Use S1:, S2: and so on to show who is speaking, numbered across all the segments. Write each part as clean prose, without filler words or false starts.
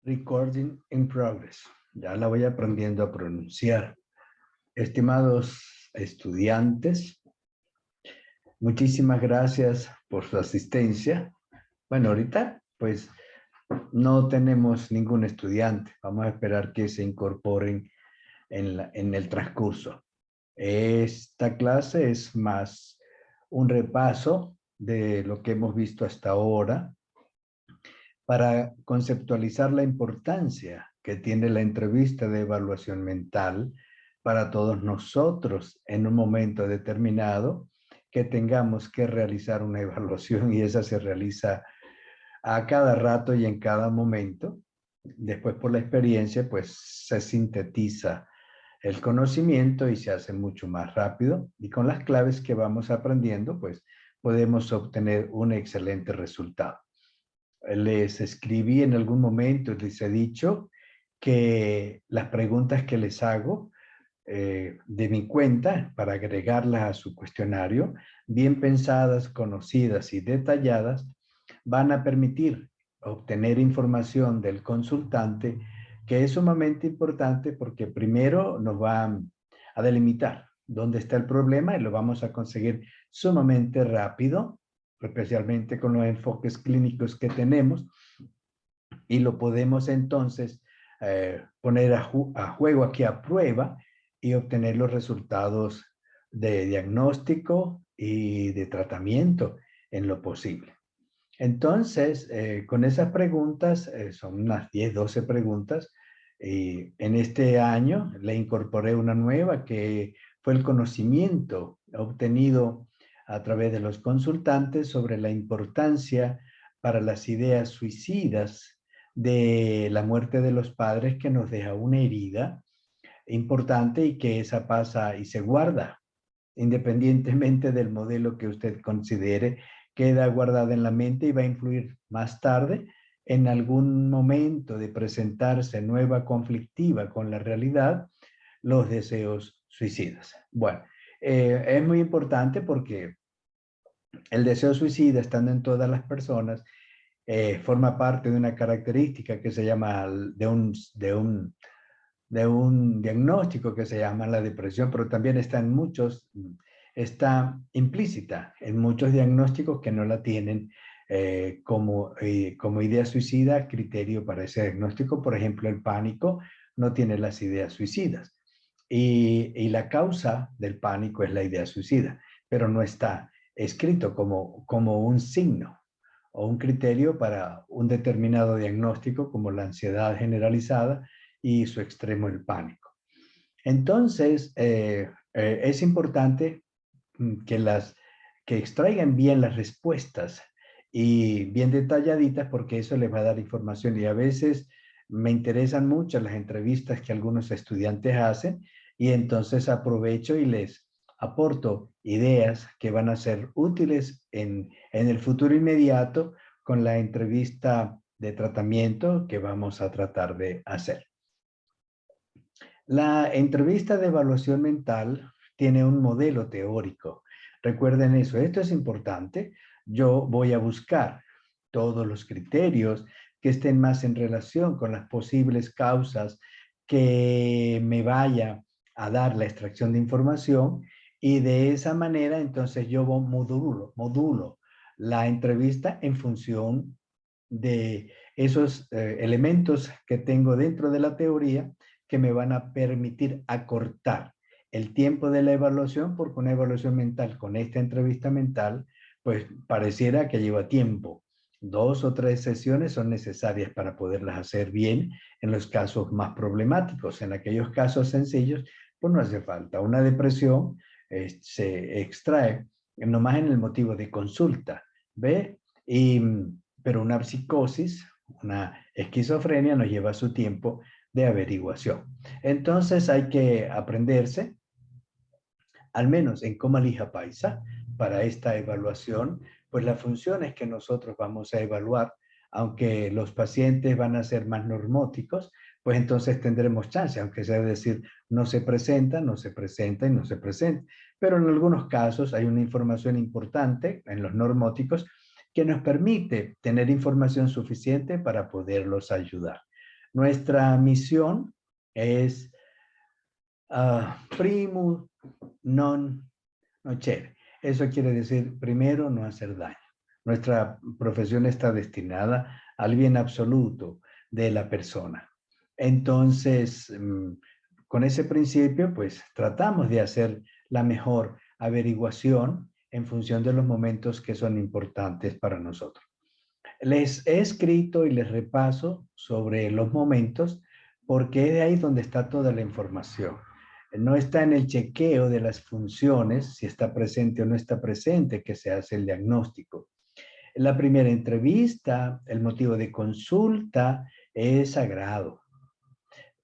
S1: Recording in progress. Ya la voy aprendiendo a pronunciar. Estimados estudiantes, muchísimas gracias por su asistencia. Bueno, ahorita pues no tenemos ningún estudiante. Vamos a esperar que se incorporen en el transcurso. Esta clase es más un repaso de lo que hemos visto hasta ahora, para conceptualizar la importancia que tiene la entrevista de evaluación mental para todos nosotros en un momento determinado que tengamos que realizar una evaluación, y esa se realiza a cada rato y en cada momento. Después, por la experiencia, pues se sintetiza el conocimiento y se hace mucho más rápido, y con las claves que vamos aprendiendo pues podemos obtener un excelente resultado. Les escribí en algún momento, les he dicho que las preguntas que les hago de mi cuenta para agregarlas a su cuestionario, bien pensadas, conocidas y detalladas, van a permitir obtener información del consultante, que es sumamente importante porque primero nos va a delimitar dónde está el problema y lo vamos a conseguir sumamente rápido, especialmente con los enfoques clínicos que tenemos, y lo podemos entonces poner a juego aquí a prueba y obtener los resultados de diagnóstico y de tratamiento en lo posible. Entonces, con esas preguntas, son unas 10, 12 preguntas, y en este año le incorporé una nueva que fue el conocimiento obtenido a través de los consultantes sobre la importancia para las ideas suicidas de la muerte de los padres, que nos deja una herida importante y que esa pasa y se guarda, independientemente del modelo que usted considere, queda guardada en la mente y va a influir más tarde en algún momento de presentarse nueva conflictiva con la realidad, los deseos suicidas. Bueno, es muy importante porque el deseo suicida, estando en todas las personas, forma parte de una característica que se llama de un diagnóstico que se llama la depresión, pero también está implícita en muchos diagnósticos que no la tienen como idea suicida, criterio para ese diagnóstico. Por ejemplo, el pánico no tiene las ideas suicidas, y la causa del pánico es la idea suicida, pero no está escrito como un signo o un criterio para un determinado diagnóstico, como la ansiedad generalizada y su extremo, el pánico. Entonces, es importante que extraigan bien las respuestas y bien detalladitas, porque eso les va a dar información. Y a veces me interesan mucho las entrevistas que algunos estudiantes hacen, y entonces aprovecho y les aporto ideas que van a ser útiles en el futuro inmediato con la entrevista de tratamiento que vamos a tratar de hacer. La entrevista de evaluación mental tiene un modelo teórico. Recuerden eso, esto es importante. Yo voy a buscar todos los criterios que estén más en relación con las posibles causas que me vaya a dar la extracción de información, y de esa manera entonces yo modulo la entrevista en función de esos elementos que tengo dentro de la teoría, que me van a permitir acortar el tiempo de la evaluación, porque una evaluación mental con esta entrevista mental, pues pareciera que lleva tiempo. 2 o 3 sesiones son necesarias para poderlas hacer bien en los casos más problemáticos. En aquellos casos sencillos, pues no hace falta. Una depresión se extrae nomás en el motivo de consulta, ¿ve? Pero una psicosis, una esquizofrenia, nos lleva su tiempo de averiguación. Entonces hay que aprenderse, al menos en Comalija Paisa, para esta evaluación, pues las funciones que nosotros vamos a evaluar. Aunque los pacientes van a ser más normóticos, pues entonces tendremos chance, aunque sea decir, no se presenta, no se presenta y no se presenta. Pero en algunos casos hay una información importante en los normóticos que nos permite tener información suficiente para poderlos ayudar. Nuestra misión es primum non nocere. Eso quiere decir, primero, no hacer daño. Nuestra profesión está destinada al bien absoluto de la persona. Entonces, con ese principio, pues tratamos de hacer la mejor averiguación en función de los momentos que son importantes para nosotros. Les he escrito y les repaso sobre los momentos porque es de ahí donde está toda la información. No está en el chequeo de las funciones, si está presente o no está presente, que se hace el diagnóstico. La primera entrevista, el motivo de consulta es sagrado,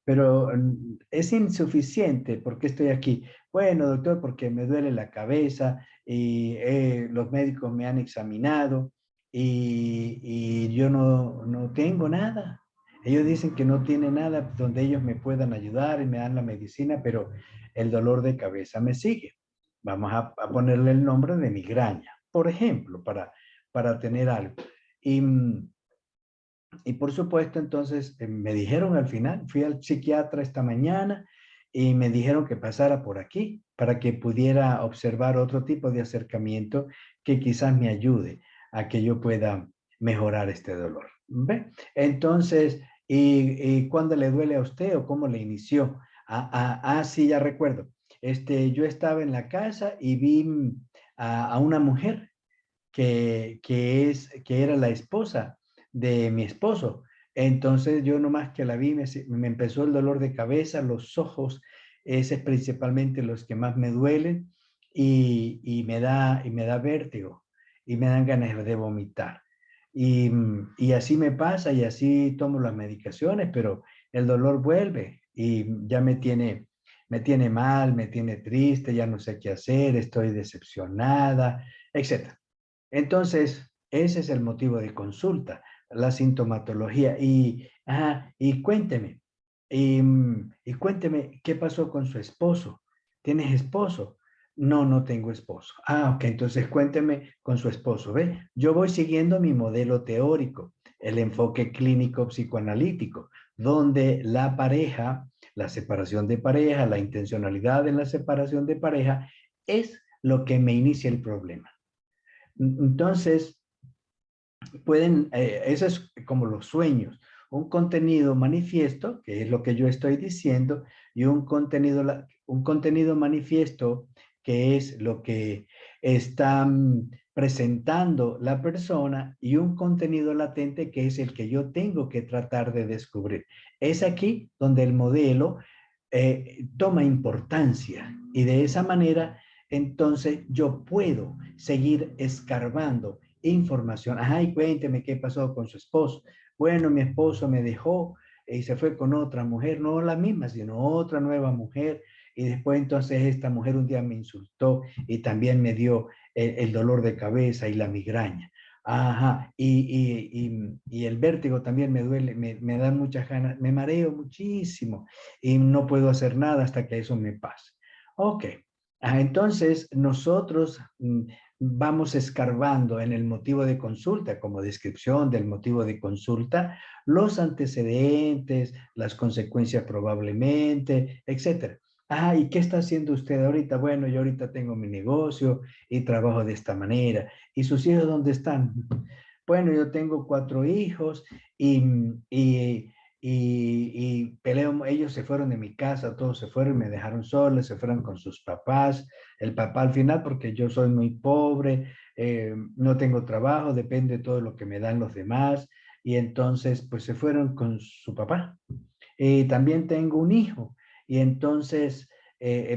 S1: pero es insuficiente. ¿Por qué estoy aquí? Bueno, doctor, porque me duele la cabeza y los médicos me han examinado y yo no tengo nada. Ellos dicen que no tienen nada donde ellos me puedan ayudar y me dan la medicina, pero el dolor de cabeza me sigue. Vamos a ponerle el nombre de migraña, por ejemplo, para tener algo. Y por supuesto, entonces me dijeron al final, fui al psiquiatra esta mañana y me dijeron que pasara por aquí para que pudiera observar otro tipo de acercamiento que quizás me ayude a que yo pueda mejorar este dolor. ¿Ve? Entonces, ¿y cuándo le duele a usted o cómo le inició? Sí, ya recuerdo. Yo estaba en la casa y vi a una mujer que era la esposa de mi esposo. Entonces yo nomás que la vi, me empezó el dolor de cabeza, los ojos, ese es principalmente los que más me duelen y me da vértigo y me dan ganas de vomitar. Y así me pasa y así tomo las medicaciones, pero el dolor vuelve y ya me tiene mal, me tiene triste, ya no sé qué hacer, estoy decepcionada, etcétera. Entonces, ese es el motivo de consulta, la sintomatología. Y cuénteme, y cuénteme, ¿qué pasó con su esposo? ¿Tienes esposo? No, no tengo esposo. Ok, entonces cuénteme con su esposo. ¿Ve? Yo voy siguiendo mi modelo teórico, el enfoque clínico psicoanalítico, donde la pareja, la separación de pareja, la intencionalidad en la separación de pareja, es lo que me inicia el problema. Entonces, eso es como los sueños, un contenido manifiesto, que es lo que yo estoy diciendo, y un contenido manifiesto, que es lo que está presentando la persona, y un contenido latente, que es el que yo tengo que tratar de descubrir. Es aquí donde el modelo toma importancia, y de esa manera, entonces yo puedo seguir escarbando información. Y cuénteme qué pasó con su esposo. Bueno, mi esposo me dejó y se fue con otra mujer, no la misma, sino otra nueva mujer. Y después entonces esta mujer un día me insultó y también me dio el dolor de cabeza y la migraña. Y el vértigo también me duele, me da muchas ganas, me mareo muchísimo y no puedo hacer nada hasta que eso me pase. Ok, entonces nosotros vamos escarbando en el motivo de consulta, como descripción del motivo de consulta, los antecedentes, las consecuencias probablemente, etcétera. ¿Y qué está haciendo usted ahorita? Bueno, yo ahorita tengo mi negocio y trabajo de esta manera. ¿Y sus hijos dónde están? Bueno, yo tengo 4 hijos y, y, y peleo, ellos se fueron de mi casa, todos se fueron, me dejaron sola, se fueron con sus papás, el papá al final porque yo soy muy pobre, no tengo trabajo, depende de todo lo que me dan los demás, y entonces pues se fueron con su papá. También tengo un hijo, y entonces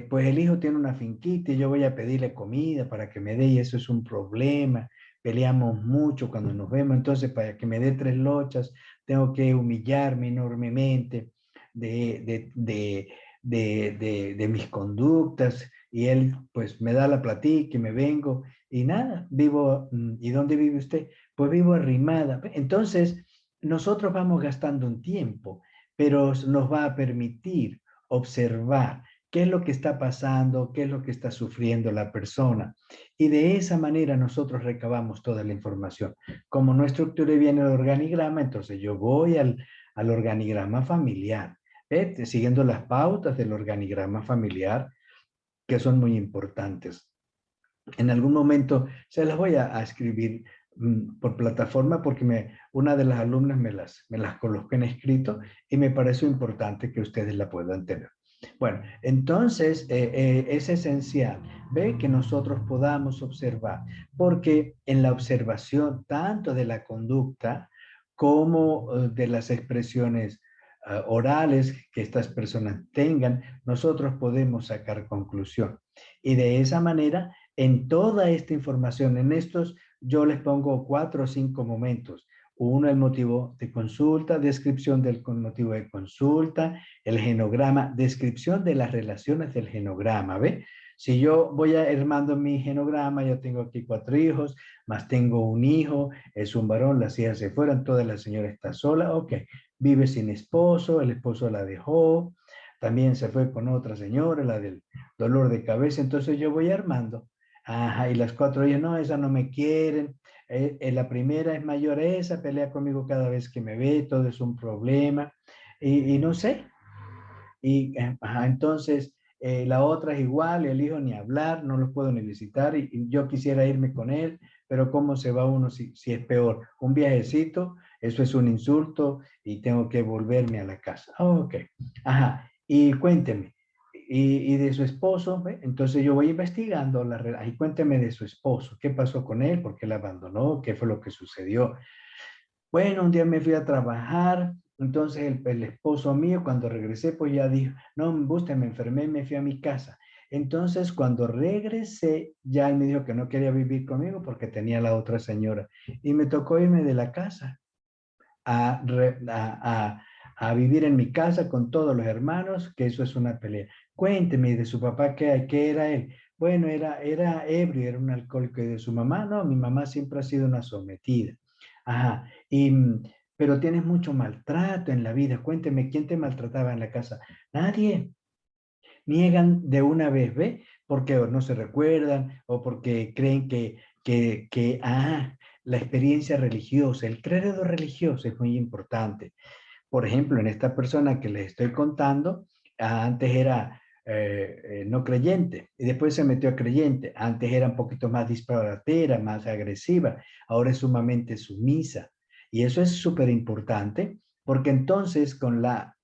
S1: pues el hijo tiene una finquita y yo voy a pedirle comida para que me dé, y eso es un problema. Peleamos mucho cuando nos vemos, entonces para que me dé 3 lochas tengo que humillarme enormemente de mis conductas, y él pues me da la platica y me vengo y nada, vivo. ¿Y dónde vive usted? Pues vivo arrimada. Entonces nosotros vamos gastando un tiempo, pero nos va a permitir observar qué es lo que está pasando, qué es lo que está sufriendo la persona. Y de esa manera nosotros recabamos toda la información. Como no estructuré bien el organigrama, entonces yo voy al organigrama familiar. Siguiendo las pautas del organigrama familiar, que son muy importantes. En algún momento se las voy a escribir por plataforma porque una de las alumnas me las colocó en escrito y me pareció importante que ustedes la puedan tener. Bueno, entonces es esencial, ve, que nosotros podamos observar, porque en la observación tanto de la conducta como de las expresiones orales que estas personas tengan, nosotros podemos sacar conclusión. Y de esa manera, en toda esta información, en estos, yo les pongo 4 o 5 momentos. Uno, el motivo de consulta, descripción del motivo de consulta, el genograma, descripción de las relaciones del genograma, ¿ve? Si yo voy armando mi genograma, yo tengo aquí 4 hijos, más tengo un hijo, es un varón, las hijas se fueron, toda la señora está sola, ok. Vive sin esposo, el esposo la dejó, también se fue con otra señora, la del dolor de cabeza, entonces yo voy armando. Ajá, y las 4 ellas, no, esa no me quieren, la primera es mayor a esa, pelea conmigo cada vez que me ve, todo es un problema, y no sé, y ajá, entonces la otra es igual, el hijo ni hablar, no los puedo ni visitar, y yo quisiera irme con él, pero ¿cómo se va uno si es peor? Un viajecito, eso es un insulto, y tengo que volverme a la casa. Oh, ok, ajá, y cuénteme, y de su esposo, ¿ve? Entonces yo voy investigando, ahí cuénteme de su esposo, qué pasó con él, por qué la abandonó, qué fue lo que sucedió. Bueno, un día me fui a trabajar, entonces el esposo mío cuando regresé pues ya dijo, no, usted me enfermé y me fui a mi casa. Entonces cuando regresé ya él me dijo que no quería vivir conmigo porque tenía la otra señora y me tocó irme de la casa a, a vivir en mi casa con todos los hermanos, que eso es una pelea. Cuénteme de su papá, ¿qué era él? Bueno, era ebrio, era un alcohólico. Y de su mamá, no, mi mamá siempre ha sido una sometida. Ajá, pero tienes mucho maltrato en la vida. Cuénteme, ¿quién te maltrataba en la casa? Nadie. Niegan de una vez, ¿ve? Porque o no se recuerdan o porque creen la experiencia religiosa, el credo religioso es muy importante. Por ejemplo, en esta persona que les estoy contando, antes era no creyente y después se metió a creyente. Antes era un poquito más disparatera, más agresiva, ahora es sumamente sumisa. Y eso es súper importante porque entonces con la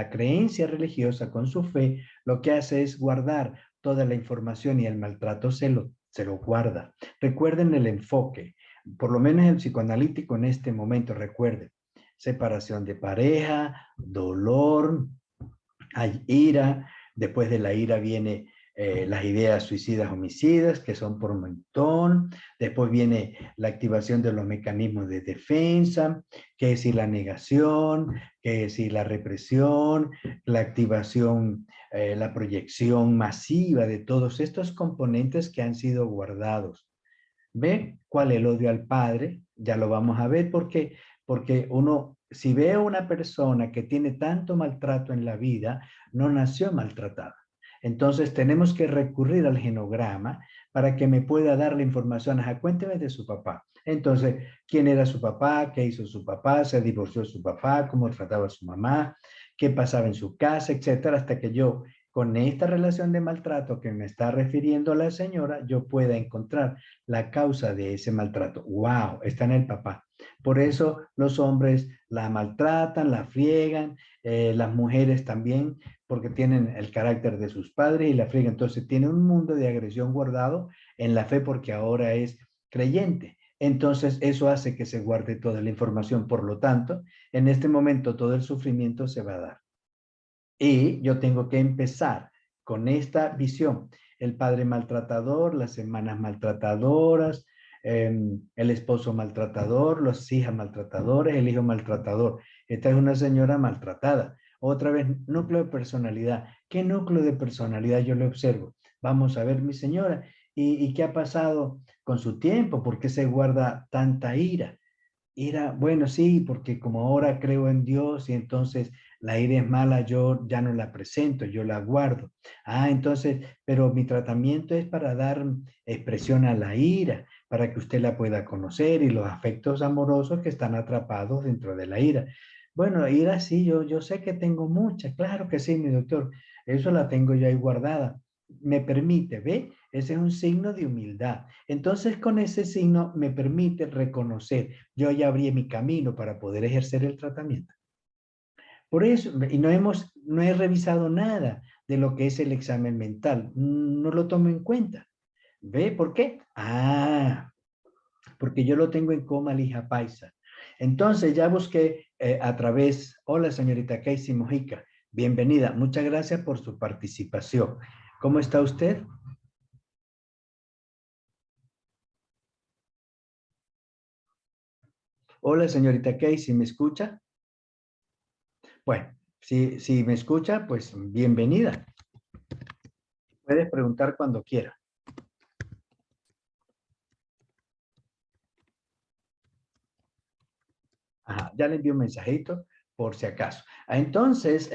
S1: creencia religiosa, con su fe, lo que hace es guardar toda la información y el maltrato se lo guarda. Recuerden el enfoque, por lo menos el psicoanalítico en este momento, recuerden separación de pareja, dolor, hay ira, después de la ira viene las ideas suicidas homicidas, que son por un montón, después viene la activación de los mecanismos de defensa, que es la negación, que es la represión, la activación, la proyección masiva de todos estos componentes que han sido guardados. ¿Ve cuál es el odio al padre? Ya lo vamos a ver porque uno, si ve a una persona que tiene tanto maltrato en la vida, no nació maltratada. Entonces tenemos que recurrir al genograma para que me pueda dar la información. Ajá, cuénteme de su papá. Entonces, ¿quién era su papá? ¿Qué hizo su papá? ¿Se divorció su papá? ¿Cómo trataba a su mamá? ¿Qué pasaba en su casa? Etcétera, hasta que yo, con esta relación de maltrato que me está refiriendo la señora, yo pueda encontrar la causa de ese maltrato. ¡Wow! Está en el papá. Por eso los hombres la maltratan, la friegan, las mujeres también, porque tienen el carácter de sus padres y la friegan. Entonces tiene un mundo de agresión guardado en la fe porque ahora es creyente. Entonces eso hace que se guarde toda la información. Por lo tanto, en este momento todo el sufrimiento se va a dar. Y yo tengo que empezar con esta visión. El padre maltratador, las hermanas maltratadoras, el esposo maltratador, las hijas maltratadores, el hijo maltratador. Esta es una señora maltratada. Otra vez, núcleo de personalidad. ¿Qué núcleo de personalidad yo le observo? Vamos a ver, mi señora, ¿y qué ha pasado con su tiempo? ¿Por qué se guarda tanta ira? Ira, bueno, sí, porque como ahora creo en Dios y entonces la ira es mala, yo ya no la presento, yo la guardo. Ah, entonces, pero mi tratamiento es para dar expresión a la ira, para que usted la pueda conocer y los afectos amorosos que están atrapados dentro de la ira. Bueno, ir así, yo sé que tengo muchas, claro que sí, mi doctor, eso la tengo yo ahí guardada. Me permite, ¿ve? Ese es un signo de humildad. Entonces, con ese signo me permite reconocer, yo ya abrí mi camino para poder ejercer el tratamiento. Por eso, y no he revisado nada de lo que es el examen mental, no lo tomo en cuenta. ¿Ve por qué? Ah, porque yo lo tengo en coma lija paisa. Entonces ya busqué a través, hola señorita Casey Mojica, bienvenida, muchas gracias por su participación. ¿Cómo está usted? Hola señorita Casey, ¿me escucha? Bueno, si me escucha, pues bienvenida. Puedes preguntar cuando quiera. Ajá, ya le envío un mensajito por si acaso. Entonces,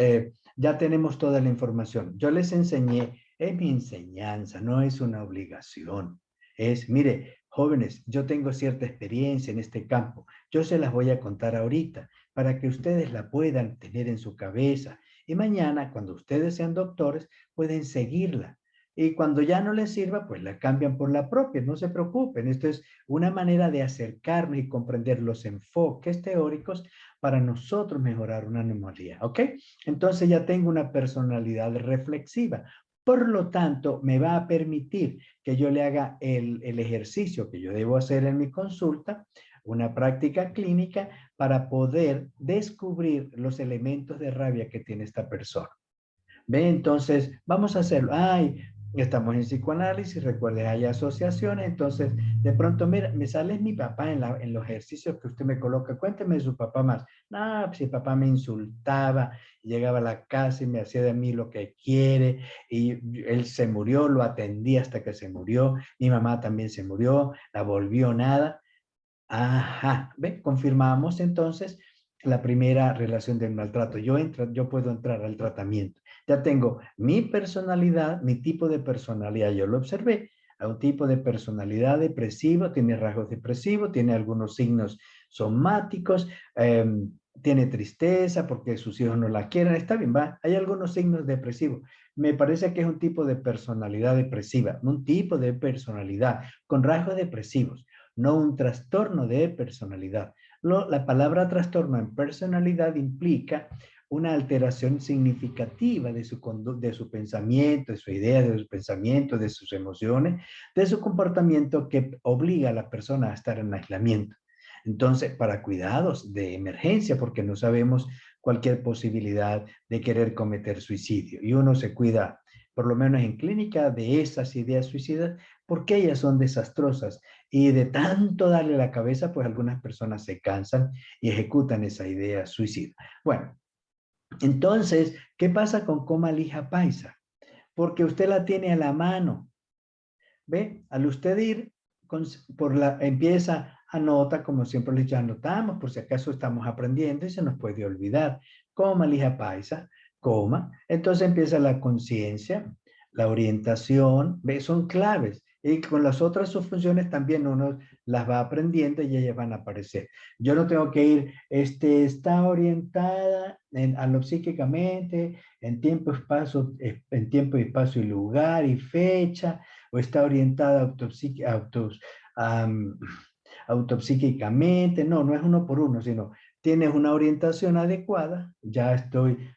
S1: ya tenemos toda la información. Yo les enseñé, es mi enseñanza, no es una obligación. Es, mire, jóvenes, yo tengo cierta experiencia en este campo. Yo se las voy a contar ahorita para que ustedes la puedan tener en su cabeza. Y mañana, cuando ustedes sean doctores, pueden seguirla. Y cuando ya no les sirva, pues la cambian por la propia. No se preocupen. Esto es una manera de acercarnos y comprender los enfoques teóricos para nosotros mejorar una anomalía, ¿ok? Entonces ya tengo una personalidad reflexiva. Por lo tanto, me va a permitir que yo le haga el ejercicio que yo debo hacer en mi consulta, una práctica clínica para poder descubrir los elementos de rabia que tiene esta persona. ¿Ve? Entonces, vamos a hacerlo. Ay, estamos en psicoanálisis, recuerde, hay asociaciones, entonces, de pronto, mira, me sale mi papá en los ejercicios que usted me coloca. Cuénteme de su papá más. No, pues, si papá me insultaba, llegaba a la casa y me hacía de mí lo que quiere, y él se murió, lo atendí hasta que se murió, mi mamá también se murió, la volvió nada. Ajá, ¿ve? Confirmamos entonces la primera relación del maltrato. Yo puedo entrar al tratamiento. Ya tengo mi personalidad, mi tipo de personalidad, yo lo observé. A un tipo de personalidad depresivo, tiene rasgos depresivos, tiene algunos signos somáticos, tiene tristeza porque sus hijos no la quieren. Está bien, va. Hay algunos signos depresivos. Me parece que es un tipo de personalidad depresiva, un tipo de personalidad con rasgos depresivos, no un trastorno de personalidad. La palabra trastorno en personalidad implica una alteración significativa de su pensamiento, de su idea, de sus pensamientos, de sus emociones, de su comportamiento que obliga a la persona a estar en aislamiento. Entonces, para cuidados de emergencia, porque no sabemos cualquier posibilidad de querer cometer suicidio. Y uno se cuida, por lo menos en clínica, de esas ideas suicidas, porque ellas son desastrosas. Y de tanto darle la cabeza, pues algunas personas se cansan y ejecutan esa idea suicida. Bueno, entonces, ¿qué pasa con coma lija paisa? Porque usted la tiene a la mano. ¿Ve? Al usted ir, empieza, anota, como siempre les anotamos, por si acaso estamos aprendiendo y se nos puede olvidar. Coma lija paisa, coma. Entonces empieza la conciencia, la orientación, ¿ve? Son claves. Y con las otras subfunciones también uno las va aprendiendo y ellas van a aparecer. Yo no tengo que ir, está orientada a lo psíquicamente, en tiempo, espacio y lugar y fecha, o está orientada um, autopsíquicamente. No, no es uno por uno, sino tienes una orientación adecuada.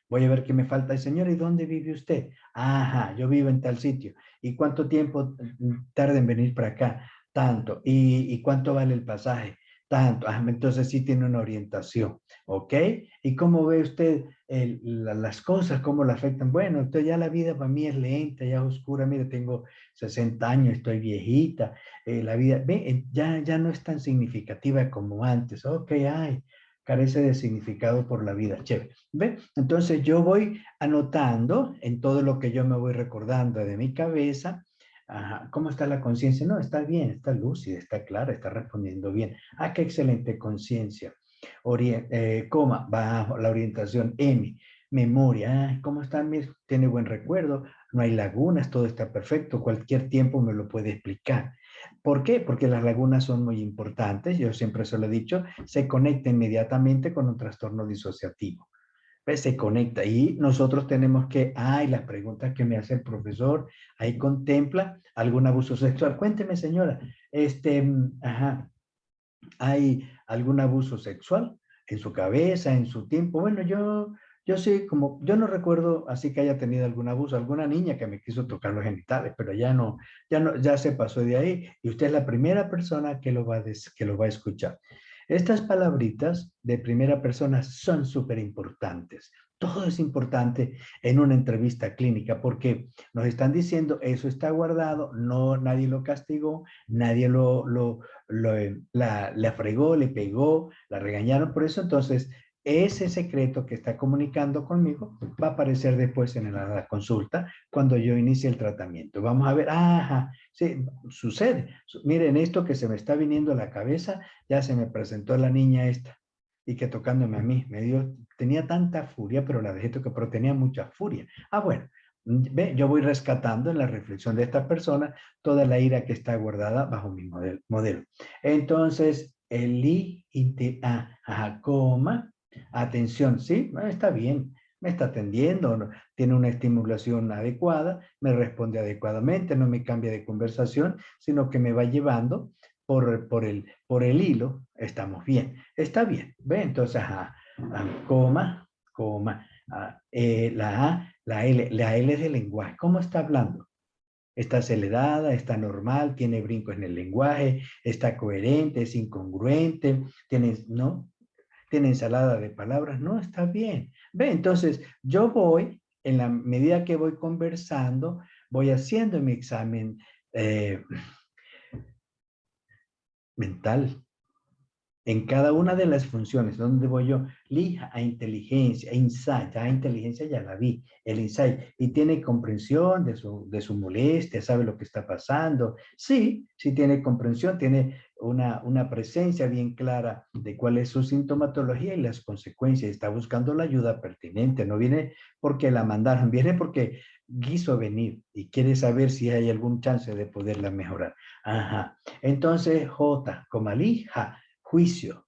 S1: Voy a ver qué me falta. Señor, ¿y dónde vive usted? Ajá, yo vivo en tal sitio. ¿Y cuánto tiempo tarda en venir para acá? Tanto. ¿Y cuánto vale el pasaje? Tanto. Entonces sí tiene una orientación, ¿ok? ¿Y cómo ve usted las cosas, cómo le afectan? Bueno, entonces ya la vida para mí es lenta, ya es oscura. Mire, tengo 60 años, estoy viejita. La vida, ve, ya no es tan significativa como antes. Ok, ay, carece de significado por la vida. Chévere. ¿Ve? Entonces yo voy anotando en todo lo que yo me voy recordando de mi cabeza. Ajá, ¿cómo está la conciencia? No, está bien, está lúcida, está clara, está respondiendo bien. Ah, qué excelente conciencia. Coma, bajo la orientación M, memoria. Ah, ¿cómo está? Tiene buen recuerdo, no hay lagunas, todo está perfecto, cualquier tiempo me lo puede explicar. ¿Por qué? Porque las lagunas son muy importantes, yo siempre se lo he dicho, se conecta inmediatamente con un trastorno disociativo. ¿Ves? Se conecta y nosotros tenemos que, ay, las preguntas que me hace el profesor, ahí contempla algún abuso sexual. Cuénteme, señora, ajá, ¿hay algún abuso sexual en su cabeza, en su tiempo? Bueno, yo sí, como, yo no recuerdo así que haya tenido algún abuso, alguna niña que me quiso tocar los genitales, pero ya no, ya se pasó de ahí y usted es la primera persona que que lo va a escuchar. Estas palabritas de primera persona son súper importantes. Todo es importante en una entrevista clínica porque nos están diciendo eso está guardado, no, nadie lo castigó, nadie la fregó, le pegó, la regañaron por eso. Entonces, ese secreto que está comunicando conmigo va a aparecer después en la consulta cuando yo inicie el tratamiento. Vamos a ver, ajá, sí, sucede. Miren esto que se me está viniendo a la cabeza, ya se me presentó la niña esta y que tocándome a mí, tenía tanta furia, pero la dejé tocar, pero tenía mucha furia. Ah, bueno, ve, yo voy rescatando en la reflexión de esta persona toda la ira que está guardada bajo mi modelo. Entonces, el coma, atención, sí, está bien, me está atendiendo, ¿no? Tiene una estimulación adecuada, me responde adecuadamente, no me cambia de conversación, sino que me va llevando por el hilo, estamos bien, está bien, ¿ve? Entonces, coma, la L es de lenguaje, ¿cómo está hablando? Está acelerada, está normal, tiene brincos en el lenguaje, está coherente, es incongruente, ¿no? Tiene ensalada de palabras, no, está bien. Ve, entonces yo voy, en la medida que voy conversando, voy haciendo mi examen eh, mental, en cada una de las funciones, ¿dónde voy yo? Lija a inteligencia, insight, a inteligencia ya la vi, el insight, y tiene comprensión de su molestia, sabe lo que está pasando. Sí, sí tiene comprensión, tiene una presencia bien clara de cuál es su sintomatología y las consecuencias, está buscando la ayuda pertinente, no viene porque la mandaron, viene porque quiso venir y quiere saber si hay algún chance de poderla mejorar. Ajá. Entonces, J, como lija, juicio.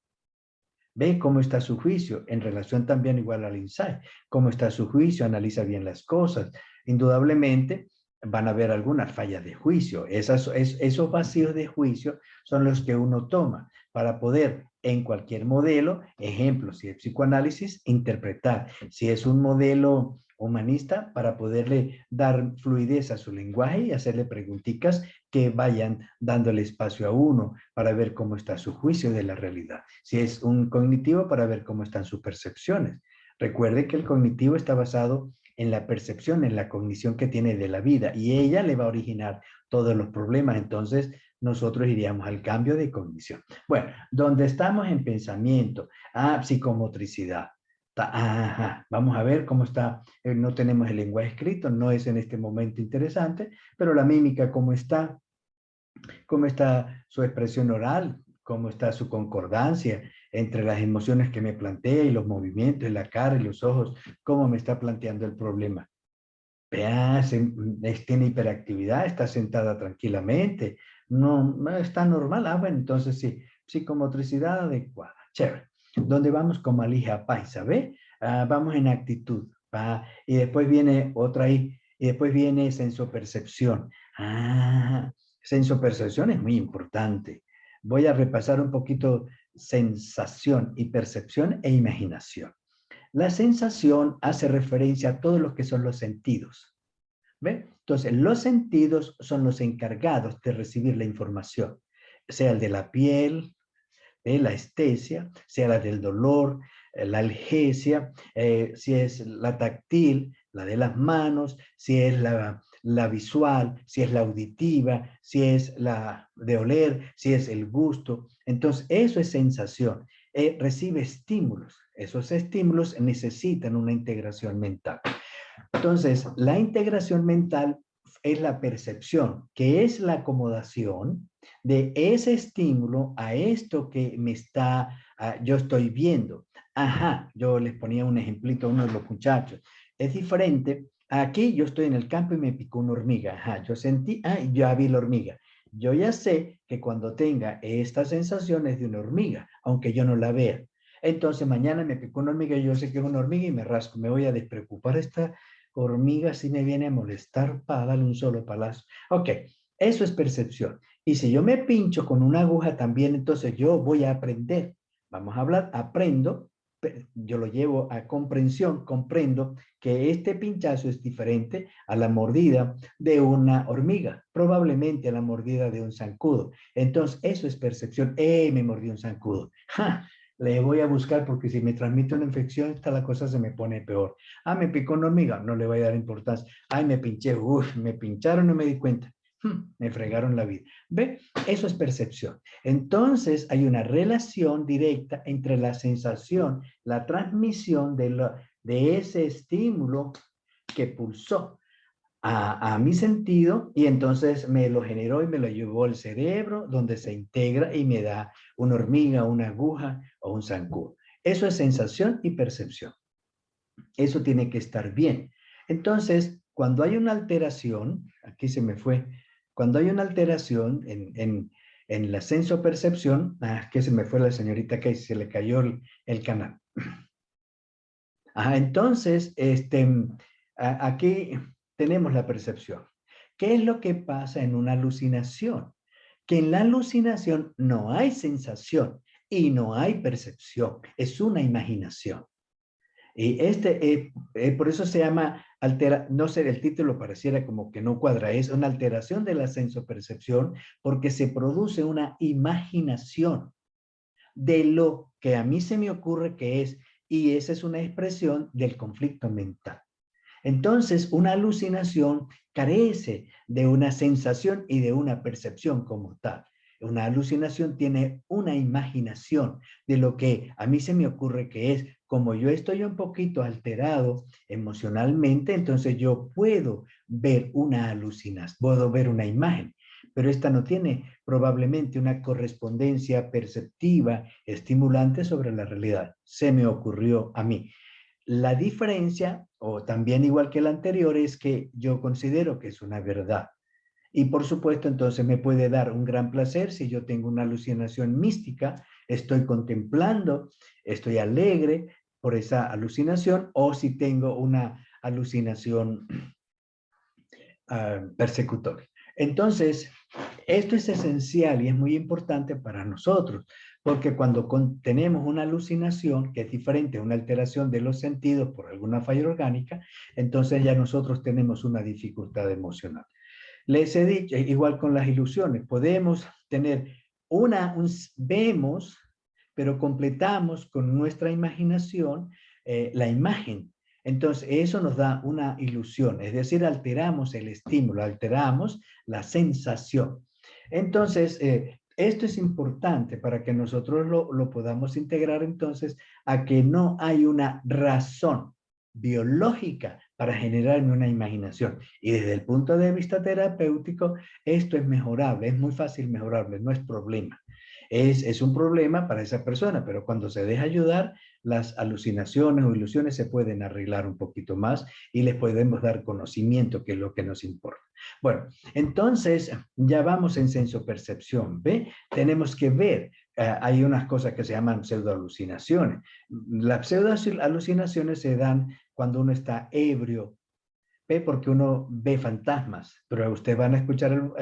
S1: Ve cómo está su juicio en relación también igual al insight. Cómo está su juicio, analiza bien las cosas. Indudablemente van a haber algunas fallas de juicio. Esos vacíos de juicio son los que uno toma para poder en cualquier modelo, ejemplo, si es psicoanálisis, interpretar. Si es un modelo humanista, para poderle dar fluidez a su lenguaje y hacerle preguntitas que vayan dándole espacio a uno para ver cómo está su juicio de la realidad. Si es un cognitivo, para ver cómo están sus percepciones. Recuerde que el cognitivo está basado en la percepción, en la cognición que tiene de la vida y ella le va a originar todos los problemas. Entonces, nosotros iríamos al cambio de cognición. Bueno, donde estamos en pensamiento, psicomotricidad. Ajá, vamos a ver cómo está, no tenemos el lenguaje escrito, no es en este momento interesante, pero la mímica, cómo está su expresión oral, cómo está su concordancia entre las emociones que me plantea y los movimientos, la cara y los ojos, cómo me está planteando el problema. Vea, tiene hiperactividad, está sentada tranquilamente, no está normal. Bueno, entonces sí, psicomotricidad adecuada, chévere. ¿Dónde vamos? Como alija paisa, ¿ve? Vamos en actitud, y después viene otra ahí, y después viene sensopercepción. Sensopercepción es muy importante. Voy a repasar un poquito sensación y percepción e imaginación. La sensación hace referencia a todos los que son los sentidos. ¿Ve? Entonces, los sentidos son los encargados de recibir la información, sea el de la piel, la estesia, sea la del dolor, la algesia, si es la táctil, la de las manos, si es la visual, si es la auditiva, si es la de oler, si es el gusto. Entonces, eso es sensación. Recibe estímulos. Esos estímulos necesitan una integración mental. Entonces, la integración mental es la percepción, que es la acomodación de ese estímulo a esto que yo estoy viendo. Ajá, yo les ponía un ejemplito a uno de los muchachos. Es diferente. Aquí yo estoy en el campo y me picó una hormiga. Ajá, yo sentí, ya vi la hormiga. yo ya sé que cuando tenga esta sensación es de una hormiga, aunque yo no la vea. Entonces mañana me pico una hormiga y yo sé que es una hormiga y me rasco. Me voy a despreocupar. Esta hormiga si me viene a molestar para darle un solo palazo. Ok, eso es percepción. Y si yo me pincho con una aguja también, entonces yo voy a aprender. Vamos a hablar, aprendo, yo lo llevo a comprensión, comprendo que este pinchazo es diferente a la mordida de una hormiga, probablemente a la mordida de un zancudo. Entonces, eso es percepción. Me mordió un zancudo! ¡Ja! Le voy a buscar porque si me transmite una infección, esta la cosa se me pone peor. Me picó una hormiga, no le voy a dar importancia. Me pinché, me pincharon, no me di cuenta. Me fregaron la vida. ¿Ve? Eso es percepción. Entonces, hay una relación directa entre la sensación, la transmisión de ese estímulo que pulsó a mi sentido y entonces me lo generó y me lo llevó al cerebro donde se integra y me da una hormiga, una aguja o un zancudo. Eso es sensación y percepción. Eso tiene que estar bien. Entonces, cuando hay una alteración, aquí se me fue, cuando hay una alteración en la sensopercepción, que se me fue la señorita que se le cayó el canal. Entonces, aquí tenemos la percepción. ¿Qué es lo que pasa en una alucinación? Que en la alucinación no hay sensación y no hay percepción, es una imaginación. Y por eso se llama no sé, el título pareciera como que no cuadra, es una alteración de la sensopercepción porque se produce una imaginación de lo que a mí se me ocurre que es, y esa es una expresión del conflicto mental. Entonces, una alucinación carece de una sensación y de una percepción como tal. Una alucinación tiene una imaginación de lo que a mí se me ocurre que es. Como yo estoy un poquito alterado emocionalmente, entonces yo puedo ver una alucinación, puedo ver una imagen, pero esta no tiene probablemente una correspondencia perceptiva, estimulante sobre la realidad. Se me ocurrió a mí. La diferencia, o también igual que la anterior, es que yo considero que es una verdad. Y por supuesto, entonces me puede dar un gran placer si yo tengo una alucinación mística, estoy contemplando, estoy alegre por esa alucinación, o si tengo una alucinación persecutoria. Entonces, esto es esencial y es muy importante para nosotros, porque cuando tenemos una alucinación, que es diferente a una alteración de los sentidos por alguna falla orgánica, entonces ya nosotros tenemos una dificultad emocional. Les he dicho, igual con las ilusiones, podemos tener vemos, pero completamos con nuestra imaginación la imagen. Entonces, eso nos da una ilusión, es decir, alteramos el estímulo, alteramos la sensación. Entonces, esto es importante para que nosotros lo podamos integrar entonces a que no hay una razón biológica para generarme una imaginación. Y desde el punto de vista terapéutico, esto es mejorable, es muy fácil mejorable, no es problema. Es un problema para esa persona, pero cuando se deja ayudar, las alucinaciones o ilusiones se pueden arreglar un poquito más y les podemos dar conocimiento, que es lo que nos importa. Bueno, entonces ya vamos en sensopercepción, ¿ve? Tenemos que ver, hay unas cosas que se llaman pseudoalucinaciones. Las pseudoalucinaciones se dan cuando uno está ebrio, ¿ve? Porque uno ve fantasmas, pero ustedes van a escuchar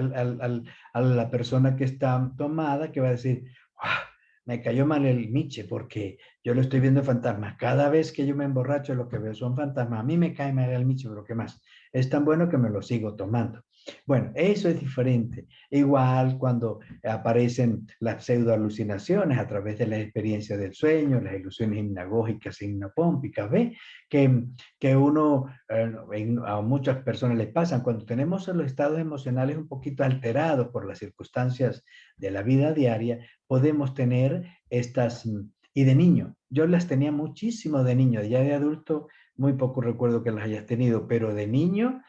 S1: a la persona que está tomada que va a decir, me cayó mal el miche porque yo lo estoy viendo fantasmas. Cada vez que yo me emborracho lo que veo son fantasmas. A mí me cae mal el miche, pero ¿qué más? Es tan bueno que me lo sigo tomando. Bueno, eso es diferente. Igual cuando aparecen las pseudoalucinaciones a través de la experiencia del sueño, las ilusiones hipnagógicas e hipnopómpicas, ¿ve? Que uno, a muchas personas les pasan cuando tenemos los estados emocionales un poquito alterados por las circunstancias de la vida diaria, podemos tener estas, y de niño, yo las tenía muchísimo de niño, ya de adulto muy poco recuerdo que las hayas tenido, pero de niño,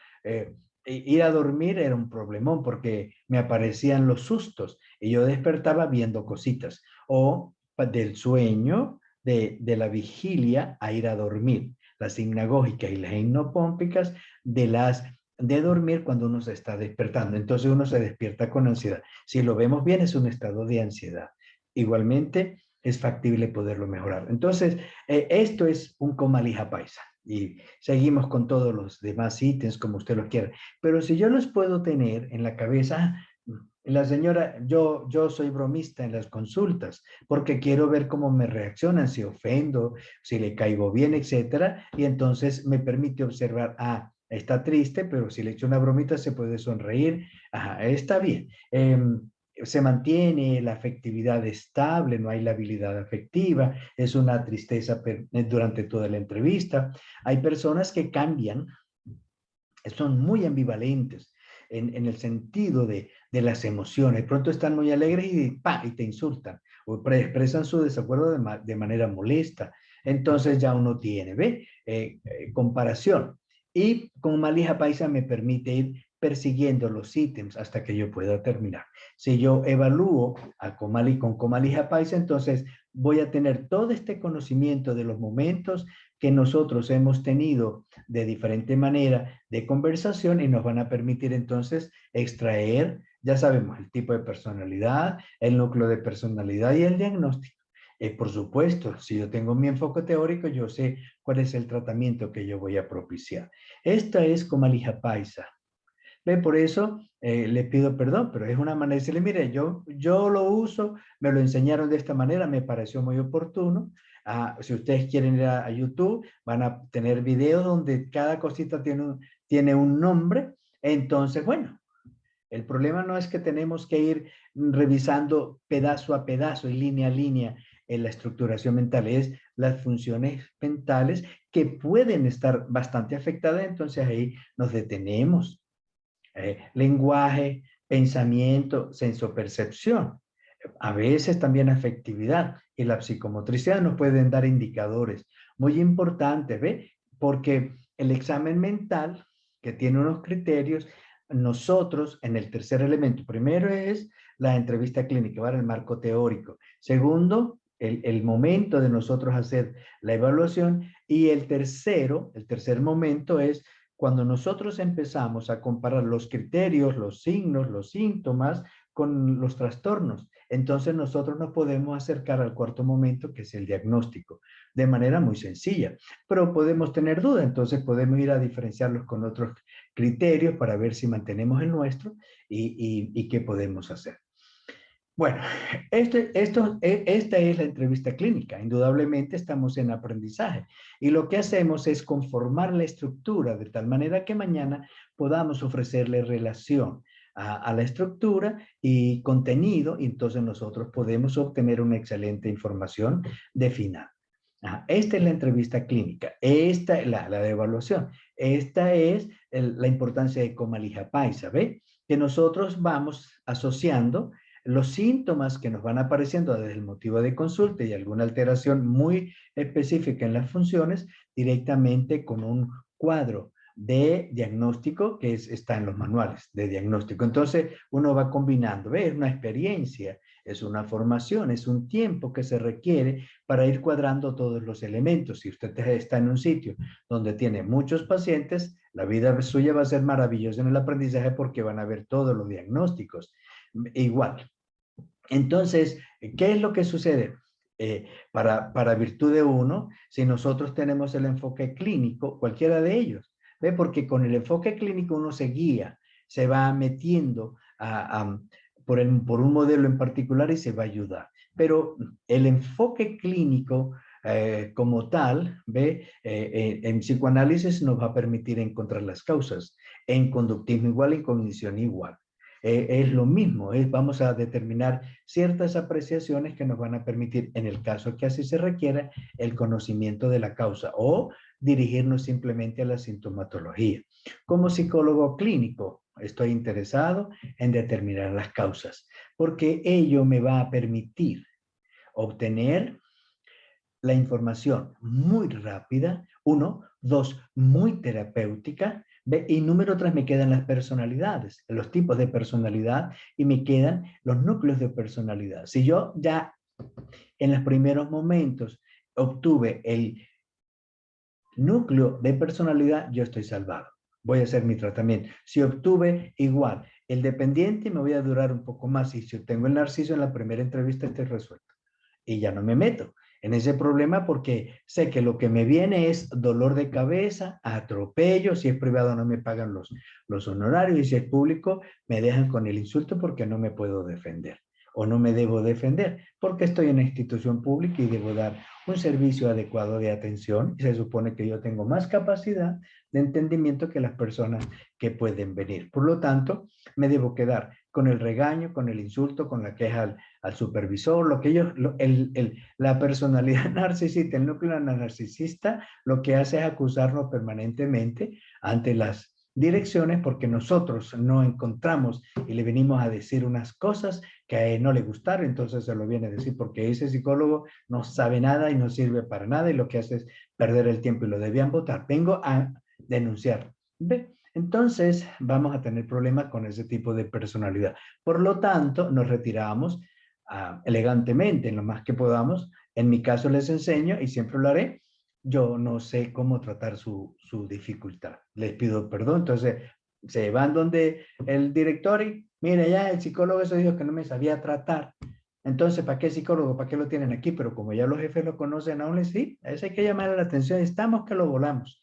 S1: ir a dormir era un problemón porque me aparecían los sustos y yo despertaba viendo cositas, o del sueño, de la vigilia a ir a dormir, las hipnagógicas y las hipnopómpicas, de las de dormir cuando uno se está despertando. Entonces uno se despierta con ansiedad. Si lo vemos bien, es un estado de ansiedad. Igualmente, es factible poderlo mejorar. Entonces, esto es un comalija paisa. Y seguimos con todos los demás ítems como usted lo quiera. Pero si yo los puedo tener en la cabeza, la señora, yo soy bromista en las consultas porque quiero ver cómo me reaccionan, si ofendo, si le caigo bien, etcétera. Y entonces me permite observar, está triste, pero si le echo una bromita se puede sonreír. Ajá, está bien. Se mantiene la afectividad estable, no hay labilidad afectiva, es una tristeza durante toda la entrevista. Hay personas que cambian, son muy ambivalentes en el sentido de las emociones. De pronto están muy alegres y te insultan o expresan su desacuerdo de manera molesta. Entonces ya uno tiene, ¿ve? Comparación. Y con Malija Paisa me permite ir persiguiendo los ítems hasta que yo pueda terminar. Si yo evalúo con Comalija Paisa, entonces voy a tener todo este conocimiento de los momentos que nosotros hemos tenido de diferente manera de conversación y nos van a permitir entonces extraer, ya sabemos, el tipo de personalidad, el núcleo de personalidad y el diagnóstico. Por supuesto, si yo tengo mi enfoque teórico, yo sé cuál es el tratamiento que yo voy a propiciar. Esta es Comalija Paisa. ¿Ve? Por eso le pido perdón, pero es una manera de decirle, mire, yo lo uso, me lo enseñaron de esta manera, me pareció muy oportuno. Si ustedes quieren ir a YouTube, van a tener videos donde cada cosita tiene un nombre. Entonces, bueno, el problema no es que tenemos que ir revisando pedazo a pedazo y línea a línea en la estructuración mental, es las funciones mentales que pueden estar bastante afectadas, entonces ahí nos detenemos. Lenguaje, pensamiento, sensopercepción. A veces también afectividad y la psicomotricidad nos pueden dar indicadores muy importantes, ¿ve? Porque el examen mental, que tiene unos criterios, nosotros en el tercer elemento, primero es la entrevista clínica, ¿vale? El marco teórico. Segundo, el momento de nosotros hacer la evaluación. Y el tercer momento es cuando nosotros empezamos a comparar los criterios, los signos, los síntomas con los trastornos. Entonces nosotros nos podemos acercar al cuarto momento, que es el diagnóstico, de manera muy sencilla. Pero podemos tener duda, entonces podemos ir a diferenciarlos con otros criterios para ver si mantenemos el nuestro y qué podemos hacer. Bueno, esta es la entrevista clínica. Indudablemente estamos en aprendizaje y lo que hacemos es conformar la estructura de tal manera que mañana podamos ofrecerle relación a la estructura y contenido y entonces nosotros podemos obtener una excelente información de final. Esta es la entrevista clínica, esta es la de evaluación, esta es la importancia de Comalija Paisa, ¿ve? Que nosotros vamos asociando los síntomas que nos van apareciendo desde el motivo de consulta y alguna alteración muy específica en las funciones directamente con un cuadro de diagnóstico que está en los manuales de diagnóstico. Entonces uno va combinando, ¿ves? Es una experiencia, es una formación, es un tiempo que se requiere para ir cuadrando todos los elementos. Si usted está en un sitio donde tiene muchos pacientes, la vida suya va a ser maravillosa en el aprendizaje porque van a ver todos los diagnósticos. Igual, entonces, ¿qué es lo que sucede? Para virtud de uno, si nosotros tenemos el enfoque clínico, cualquiera de ellos, ¿ve? Porque con el enfoque clínico uno se guía, se va metiendo por un modelo en particular y se va a ayudar. Pero el enfoque clínico como tal, ¿ve? En psicoanálisis nos va a permitir encontrar las causas, en conductismo igual, en cognición igual. Es lo mismo, vamos a determinar ciertas apreciaciones que nos van a permitir, en el caso que así se requiera, el conocimiento de la causa o dirigirnos simplemente a la sintomatología. Como psicólogo clínico, estoy interesado en determinar las causas, porque ello me va a permitir obtener la información muy rápida, uno, dos, muy terapéutica, y número tres, me quedan las personalidades, los tipos de personalidad y me quedan los núcleos de personalidad. Si yo ya en los primeros momentos obtuve el núcleo de personalidad, yo estoy salvado. voy a hacer mi tratamiento. Si obtuve igual el dependiente, me voy a durar un poco más. Y si obtengo el narciso en la primera entrevista, estoy resuelto. Y ya no me meto en ese problema porque sé que lo que me viene es dolor de cabeza, atropello, si es privado no me pagan los honorarios y si es público me dejan con el insulto porque no me puedo defender o no me debo defender porque estoy en una institución pública y debo dar un servicio adecuado de atención y se supone que yo tengo más capacidad de entendimiento que las personas que pueden venir. Por lo tanto, me debo quedar con el regaño, con el insulto, con la queja al supervisor, lo que ellos, la personalidad narcisista, el núcleo narcisista, lo que hace es acusarnos permanentemente ante las direcciones porque nosotros no encontramos y le venimos a decir unas cosas que a él no le gustaron, entonces se lo viene a decir porque ese psicólogo no sabe nada y no sirve para nada y lo que hace es perder el tiempo y lo debían votar. Vengo a denunciar. ¿Ve? Entonces vamos a tener problemas con ese tipo de personalidad. Por lo tanto, nos retiramos elegantemente en lo más que podamos. En mi caso les enseño y siempre lo haré. Yo no sé cómo tratar su dificultad. Les pido perdón. Entonces se van donde el director y mire ya el psicólogo eso dijo que no me sabía tratar. Entonces, ¿para qué psicólogo? ¿Para qué lo tienen aquí? Pero como ya los jefes lo conocen, aún les sí, a eso hay que llamar la atención. Estamos que lo volamos.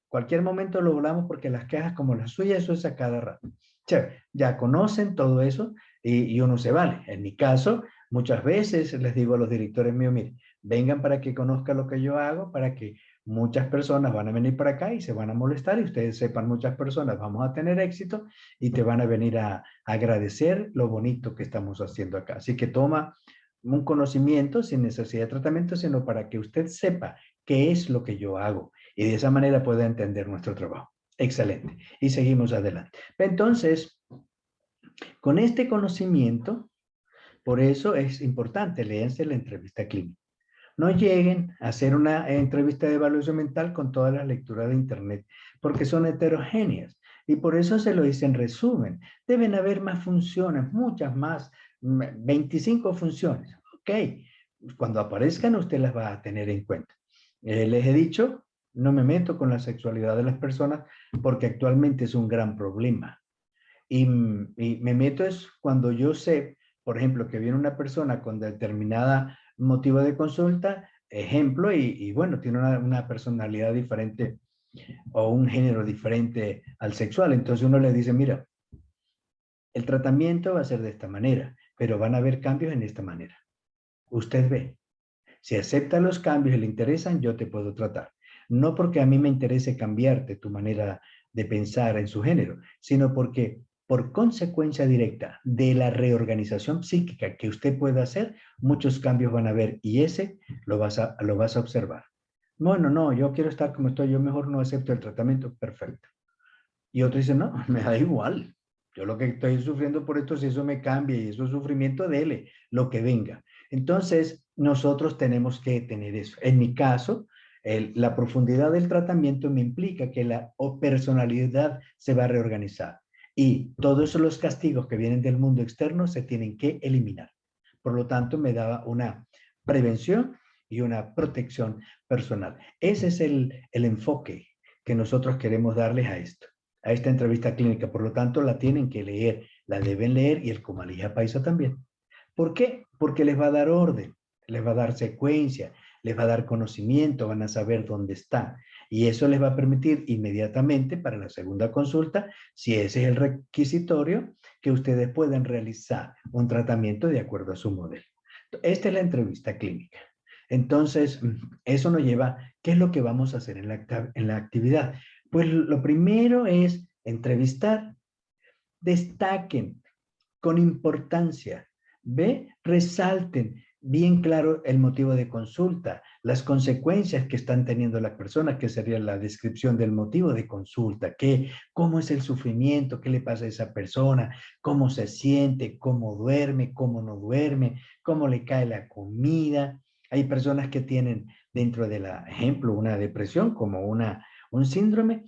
S1: Cualquier momento lo volamos porque las quejas como las suyas, eso es a cada rato. Chévere, ya conocen todo eso y uno se vale. En mi caso, muchas veces les digo a los directores míos, miren, vengan para que conozcan lo que yo hago, para que muchas personas van a venir para acá y se van a molestar y ustedes sepan, muchas personas vamos a tener éxito y te van a venir a agradecer lo bonito que estamos haciendo acá. Así que toma un conocimiento sin necesidad de tratamiento, sino para que usted sepa qué es lo que yo hago y de esa manera pueda entender nuestro trabajo. Excelente. Y seguimos adelante. Entonces, con este conocimiento, por eso es importante, léanse la entrevista clínica. No lleguen a hacer una entrevista de evaluación mental con todas las lecturas de internet, porque son heterogéneas. Y por eso se lo dice en resumen. Deben haber más funciones, muchas más, 25 funciones. Ok, cuando aparezcan usted las va a tener en cuenta. Les he dicho, no me meto con la sexualidad de las personas porque actualmente es un gran problema. Y me meto es cuando yo sé, por ejemplo, que viene una persona con determinada motivo de consulta, ejemplo, y bueno, tiene una personalidad diferente o un género diferente al sexual. Entonces uno le dice, mira, el tratamiento va a ser de esta manera, pero van a haber cambios en esta manera. Usted ve, si acepta los cambios y le interesan, yo te puedo tratar. No porque a mí me interese cambiarte tu manera de pensar en su género, sino porque por consecuencia directa de la reorganización psíquica que usted puede hacer, muchos cambios van a haber y ese lo vas a observar. Bueno, no, yo quiero estar como estoy, yo mejor no acepto el tratamiento, perfecto. Y otro dice, no, me da igual. Yo lo que estoy sufriendo por esto, si eso me cambia y eso es sufrimiento, dele, lo que venga. Entonces, nosotros tenemos que tener eso. En mi caso, la profundidad del tratamiento me implica que la personalidad se va a reorganizar. Y todos los castigos que vienen del mundo externo se tienen que eliminar. Por lo tanto, me da una prevención y una protección personal. Ese es el enfoque que nosotros queremos darles a esta entrevista clínica. Por lo tanto, la tienen que leer, la deben leer y el Comalija Paisa también. ¿Por qué? Porque les va a dar orden, les va a dar secuencia, les va a dar conocimiento, van a saber dónde están. Y eso les va a permitir inmediatamente para la segunda consulta, si ese es el requisitorio, que ustedes puedan realizar un tratamiento de acuerdo a su modelo. Esta es la entrevista clínica. Entonces, eso nos lleva, ¿qué es lo que vamos a hacer en la actividad? Pues lo primero es entrevistar, destaquen con importancia, ¿ve? Resalten bien claro el motivo de consulta, las consecuencias que están teniendo las personas, que sería la descripción del motivo de consulta, cómo es el sufrimiento, qué le pasa a esa persona, cómo se siente, cómo duerme, cómo no duerme, cómo le cae la comida. Hay personas que tienen dentro de la, ejemplo, una depresión como un síndrome,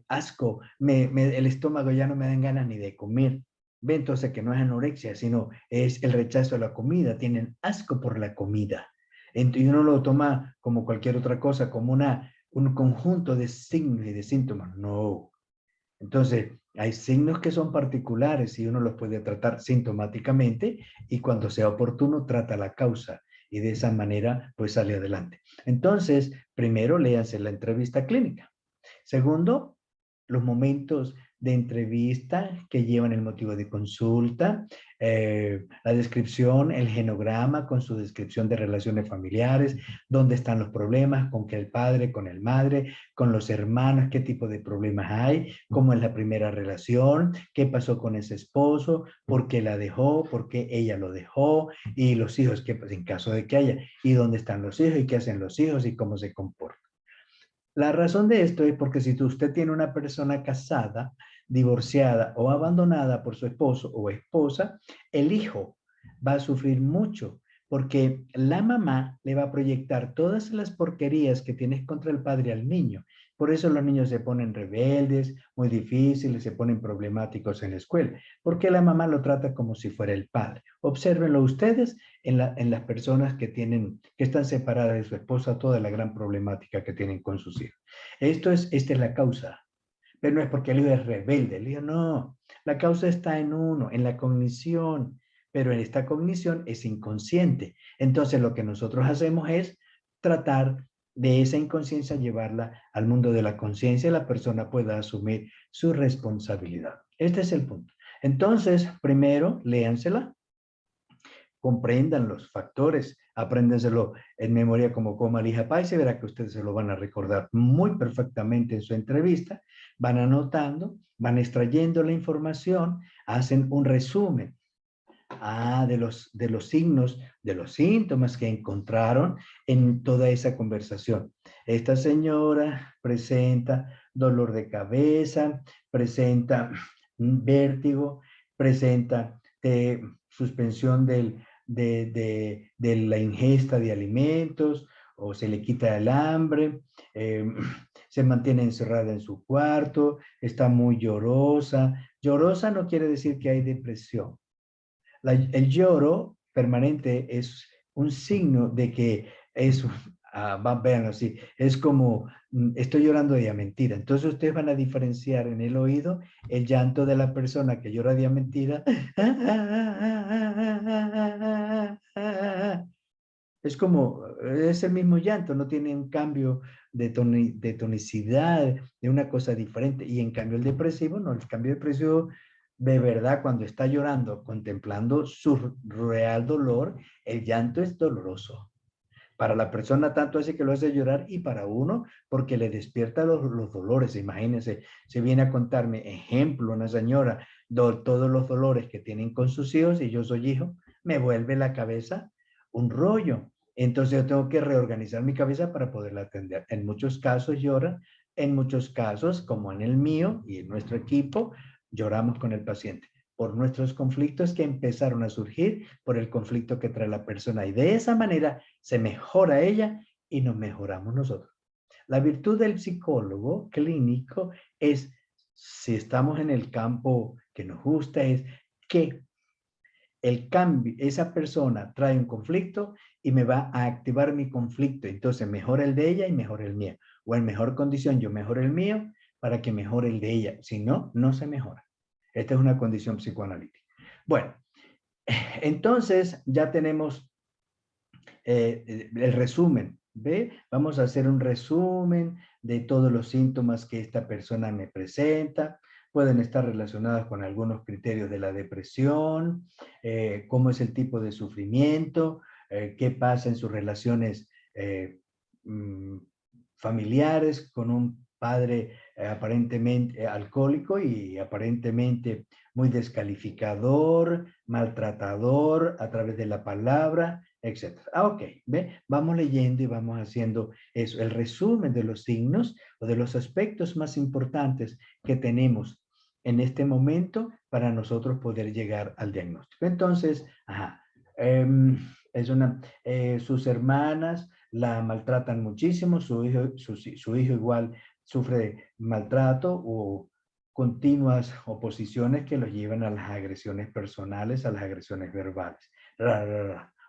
S1: asco, el estómago ya no me dan ganas ni de comer. Ve entonces que no es anorexia, sino es el rechazo a la comida, tienen asco por la comida. Y uno lo toma como cualquier otra cosa, como un conjunto de signos y de síntomas. No, Entonces, hay signos que son particulares y uno los puede tratar sintomáticamente y cuando sea oportuno trata la causa y de esa manera pues sale adelante. Entonces, primero léanse la entrevista clínica. Segundo, los momentos de entrevista que llevan el motivo de consulta, la descripción, el genograma con su descripción de relaciones familiares, dónde están los problemas, con que el padre, con el madre, con los hermanos, qué tipo de problemas hay, cómo es la primera relación, qué pasó con ese esposo, por qué la dejó, por qué ella lo dejó, y los hijos, que en caso de que haya, y dónde están los hijos, y qué hacen los hijos, y cómo se comportan. La razón de esto es porque si usted tiene una persona casada, divorciada o abandonada por su esposo o esposa, el hijo va a sufrir mucho porque la mamá le va a proyectar todas las porquerías que tienes contra el padre al niño. Por eso los niños se ponen rebeldes, muy difíciles, se ponen problemáticos en la escuela, porque la mamá lo trata como si fuera el padre. Obsérvenlo ustedes en las personas que están separadas de su esposa, toda la gran problemática que tienen con sus hijos. Esta es la causa, pero no es porque el hijo es rebelde, el hijo no, la causa está en uno, en la cognición, pero en esta cognición es inconsciente. Entonces lo que nosotros hacemos es tratar de esa inconsciencia llevarla al mundo de la conciencia y la persona pueda asumir su responsabilidad. Este es el punto. Entonces, primero, léansela, comprendan los factores, apréndenselo en memoria como coma lija paz y verá que ustedes se lo van a recordar muy perfectamente en su entrevista, van anotando, van extrayendo la información, hacen un resumen de los signos, de los síntomas que encontraron en toda esa conversación. Esta señora presenta dolor de cabeza, presenta vértigo, presenta suspensión de la ingesta de alimentos o se le quita el hambre, eh, se mantiene encerrada en su cuarto, está muy llorosa. Llorosa no quiere decir que hay depresión. El lloro permanente es un signo de que es, vean así, es como estoy llorando de mentira. Entonces ustedes van a diferenciar en el oído el llanto de la persona que llora de mentira. Es como, es el mismo llanto, no tiene un cambio de tonicidad, de una cosa diferente. Y en cambio el depresivo, no, el cambio depresivo de verdad cuando está llorando, contemplando su real dolor, el llanto es doloroso. Para la persona tanto así que lo hace llorar y para uno porque le despierta los dolores. Imagínense, se viene a contarme, ejemplo, una señora, todos los dolores que tienen con sus hijos y yo soy hijo, me vuelve la cabeza un rollo. Entonces yo tengo que reorganizar mi cabeza para poderla atender. En muchos casos llora, en muchos casos, como en el mío y en nuestro equipo, lloramos con el paciente por nuestros conflictos que empezaron a surgir por el conflicto que trae la persona y de esa manera se mejora ella y nos mejoramos nosotros. La virtud del psicólogo clínico es, si estamos en el campo que nos gusta, es que el cambio, esa persona trae un conflicto y me va a activar mi conflicto. Entonces mejora el de ella y mejora el mío. O en mejor condición yo mejoro el mío para que mejore el de ella. Si no, no se mejora. Esta es una condición psicoanalítica. Bueno, entonces ya tenemos el resumen. ¿Ve? Vamos a hacer un resumen de todos los síntomas que esta persona me presenta. Pueden estar relacionados con algunos criterios de la depresión, cómo es el tipo de sufrimiento, qué pasa en sus relaciones mm, familiares con un padre aparentemente alcohólico y aparentemente muy descalificador, maltratador a través de la palabra, etc. Ok, ¿ve? Vamos leyendo y vamos haciendo eso, el resumen de los signos o de los aspectos más importantes que tenemos en este momento para nosotros poder llegar al diagnóstico. Entonces, sus hermanas la maltratan muchísimo, su hijo igual sufre maltrato o continuas oposiciones que los llevan a las agresiones personales, a las agresiones verbales.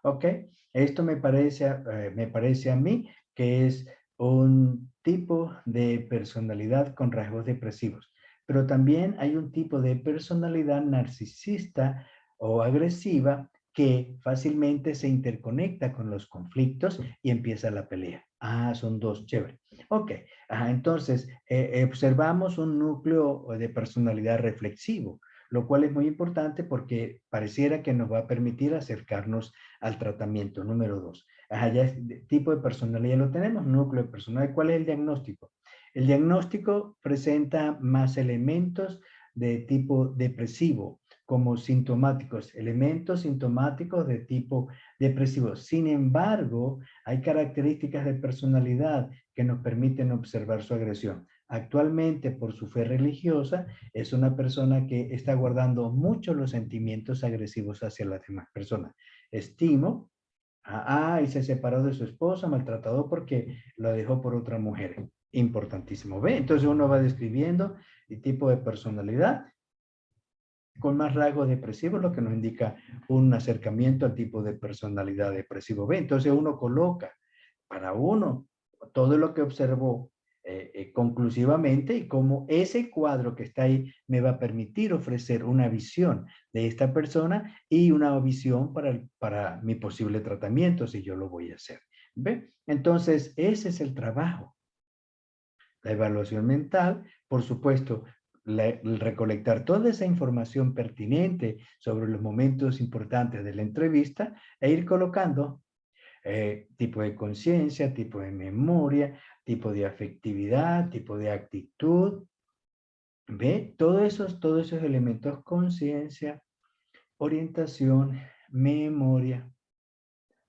S1: ¿Ok? Esto me parece a mí que es un tipo de personalidad con rasgos depresivos. pero también hay un tipo de personalidad narcisista o agresiva que fácilmente se interconecta con los conflictos y empieza la pelea. Ah, son dos, chévere. Ok, ajá, entonces observamos un núcleo de personalidad reflexivo, lo cual es muy importante porque pareciera que nos va a permitir acercarnos al tratamiento. Número 2. Ajá, ya tipo de personalidad lo tenemos, núcleo de personalidad. ¿Cuál es el diagnóstico? El diagnóstico presenta más elementos de tipo depresivo como sintomáticos, elementos sintomáticos de tipo depresivo. Sin embargo, hay características de personalidad que nos permiten observar su agresión. Actualmente, por su fe religiosa, es una persona que está guardando mucho los sentimientos agresivos hacia las demás personas. Estimo, y se separó de su esposa, maltratado porque lo dejó por otra mujer. Importantísimo. ¿Ve? Entonces uno va describiendo el tipo de personalidad con más rasgos depresivos, lo que nos indica un acercamiento al tipo de personalidad depresivo. ¿Ve? Entonces uno coloca para uno todo lo que observó conclusivamente y cómo ese cuadro que está ahí me va a permitir ofrecer una visión de esta persona y una visión para mi posible tratamiento si yo lo voy a hacer. ¿Ve? Entonces, ese es el trabajo. La evaluación mental, por supuesto, el recolectar toda esa información pertinente sobre los momentos importantes de la entrevista e ir colocando tipo de conciencia, tipo de memoria, tipo de afectividad, tipo de actitud. ¿Ve? Todos esos elementos, conciencia, orientación, memoria,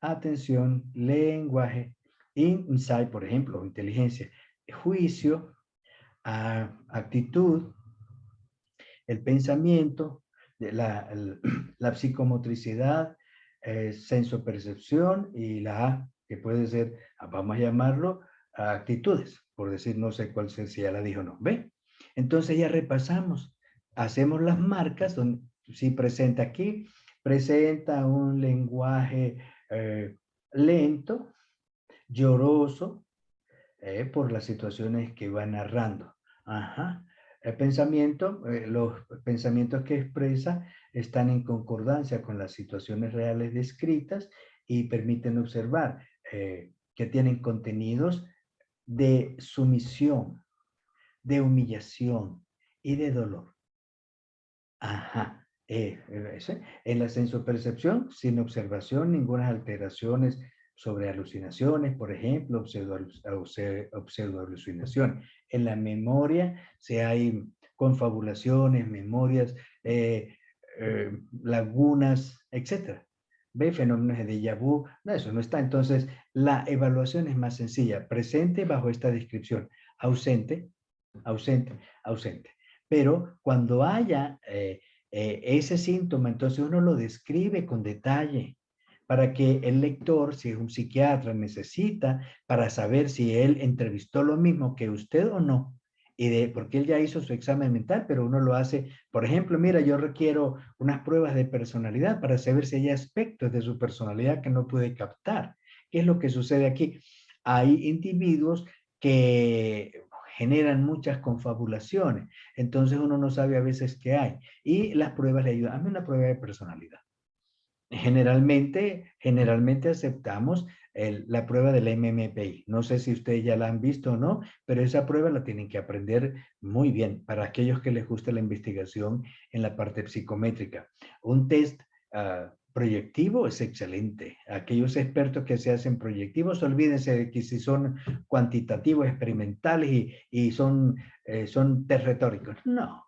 S1: atención, lenguaje, insight, por ejemplo, inteligencia, juicio, actitud, el pensamiento, la psicomotricidad, sensopercepción y la A, que puede ser, vamos a llamarlo, actitudes, por decir, no sé cuál sea, si ya la dijo o no. ¿Ve? Entonces ya repasamos, hacemos las marcas, donde, si presenta aquí, presenta un lenguaje lento, lloroso, por las situaciones que va narrando. Ajá. Los pensamientos que expresa están en concordancia con las situaciones reales descritas y permiten observar que tienen contenidos de sumisión, de humillación y de dolor. Ajá. En la sensopercepción, sin observación, ninguna alteraciones sobre alucinaciones, por ejemplo, pseudoalucinación. En la memoria, si hay confabulaciones, memorias, lagunas, etc. ¿Ve? Fenómenos de déjà vu, no, eso no está. Entonces, la evaluación es más sencilla. Presente bajo esta descripción. Ausente, ausente, ausente. Pero cuando haya ese síntoma, entonces uno lo describe con detalle para que el lector, si es un psiquiatra, necesita para saber si él entrevistó lo mismo que usted o no. Porque él ya hizo su examen mental, pero uno lo hace, por ejemplo, mira, yo requiero unas pruebas de personalidad para saber si hay aspectos de su personalidad que no pude captar. ¿Qué es lo que sucede aquí? Hay individuos que generan muchas confabulaciones, entonces uno no sabe a veces qué hay, y las pruebas le ayudan. Hazme una prueba de personalidad. Generalmente aceptamos la prueba del MMPI. No sé si ustedes ya la han visto o no, pero esa prueba la tienen que aprender muy bien para aquellos que les gusta la investigación en la parte psicométrica. Un test proyectivo es excelente. Aquellos expertos que se hacen proyectivos, olvídense de que si son cuantitativos, experimentales y son test retóricos. No.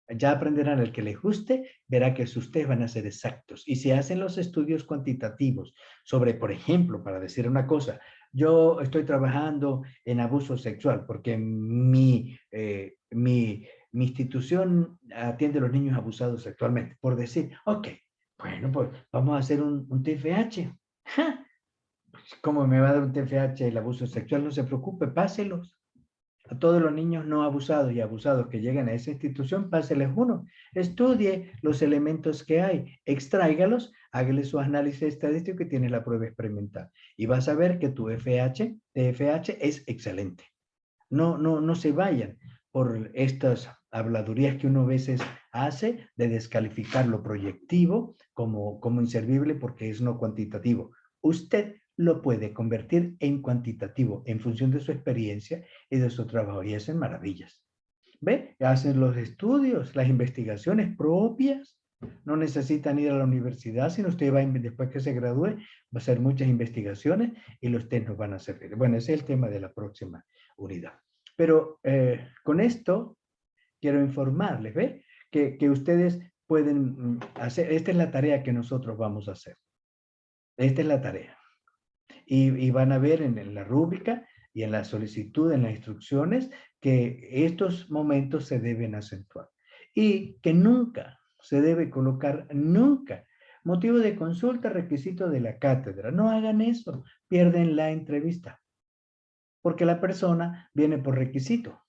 S1: Ya aprenderán el que les guste, verá que sus test van a ser exactos. Y si hacen los estudios cuantitativos sobre, por ejemplo, para decir una cosa, yo estoy trabajando en abuso sexual porque mi institución atiende a los niños abusados sexualmente. Por decir, ok, bueno, pues vamos a hacer un TFH. ¡Ja! ¿Cómo me va a dar un TFH el abuso sexual? No se preocupe, páselos. A todos los niños no abusados y abusados que llegan a esa institución, páseles uno. Estudie los elementos que hay, extráigalos, hágale su análisis estadístico y tiene la prueba experimental. Y vas a ver que tu TFH es excelente. No se vayan, por estas habladurías que uno a veces hace de descalificar lo proyectivo como inservible porque es no cuantitativo. Usted lo puede convertir en cuantitativo en función de su experiencia y de su trabajo, y hacen maravillas. ¿Ve? Hacen los estudios, las investigaciones propias. No necesitan ir a la universidad, sino usted va, después que se gradúe, va a hacer muchas investigaciones y los test nos van a servir. Bueno, ese es el tema de la próxima unidad. Pero con esto quiero informarles, ¿ve? Que ustedes pueden hacer, esta es la tarea que nosotros vamos a hacer. Esta es la tarea. Y van a ver en la rúbrica y en la solicitud, en las instrucciones, que estos momentos se deben acentuar. Y que nunca se debe colocar, nunca, motivo de consulta, requisito de la cátedra. No hagan eso, pierden la entrevista. Porque la persona viene por requisito.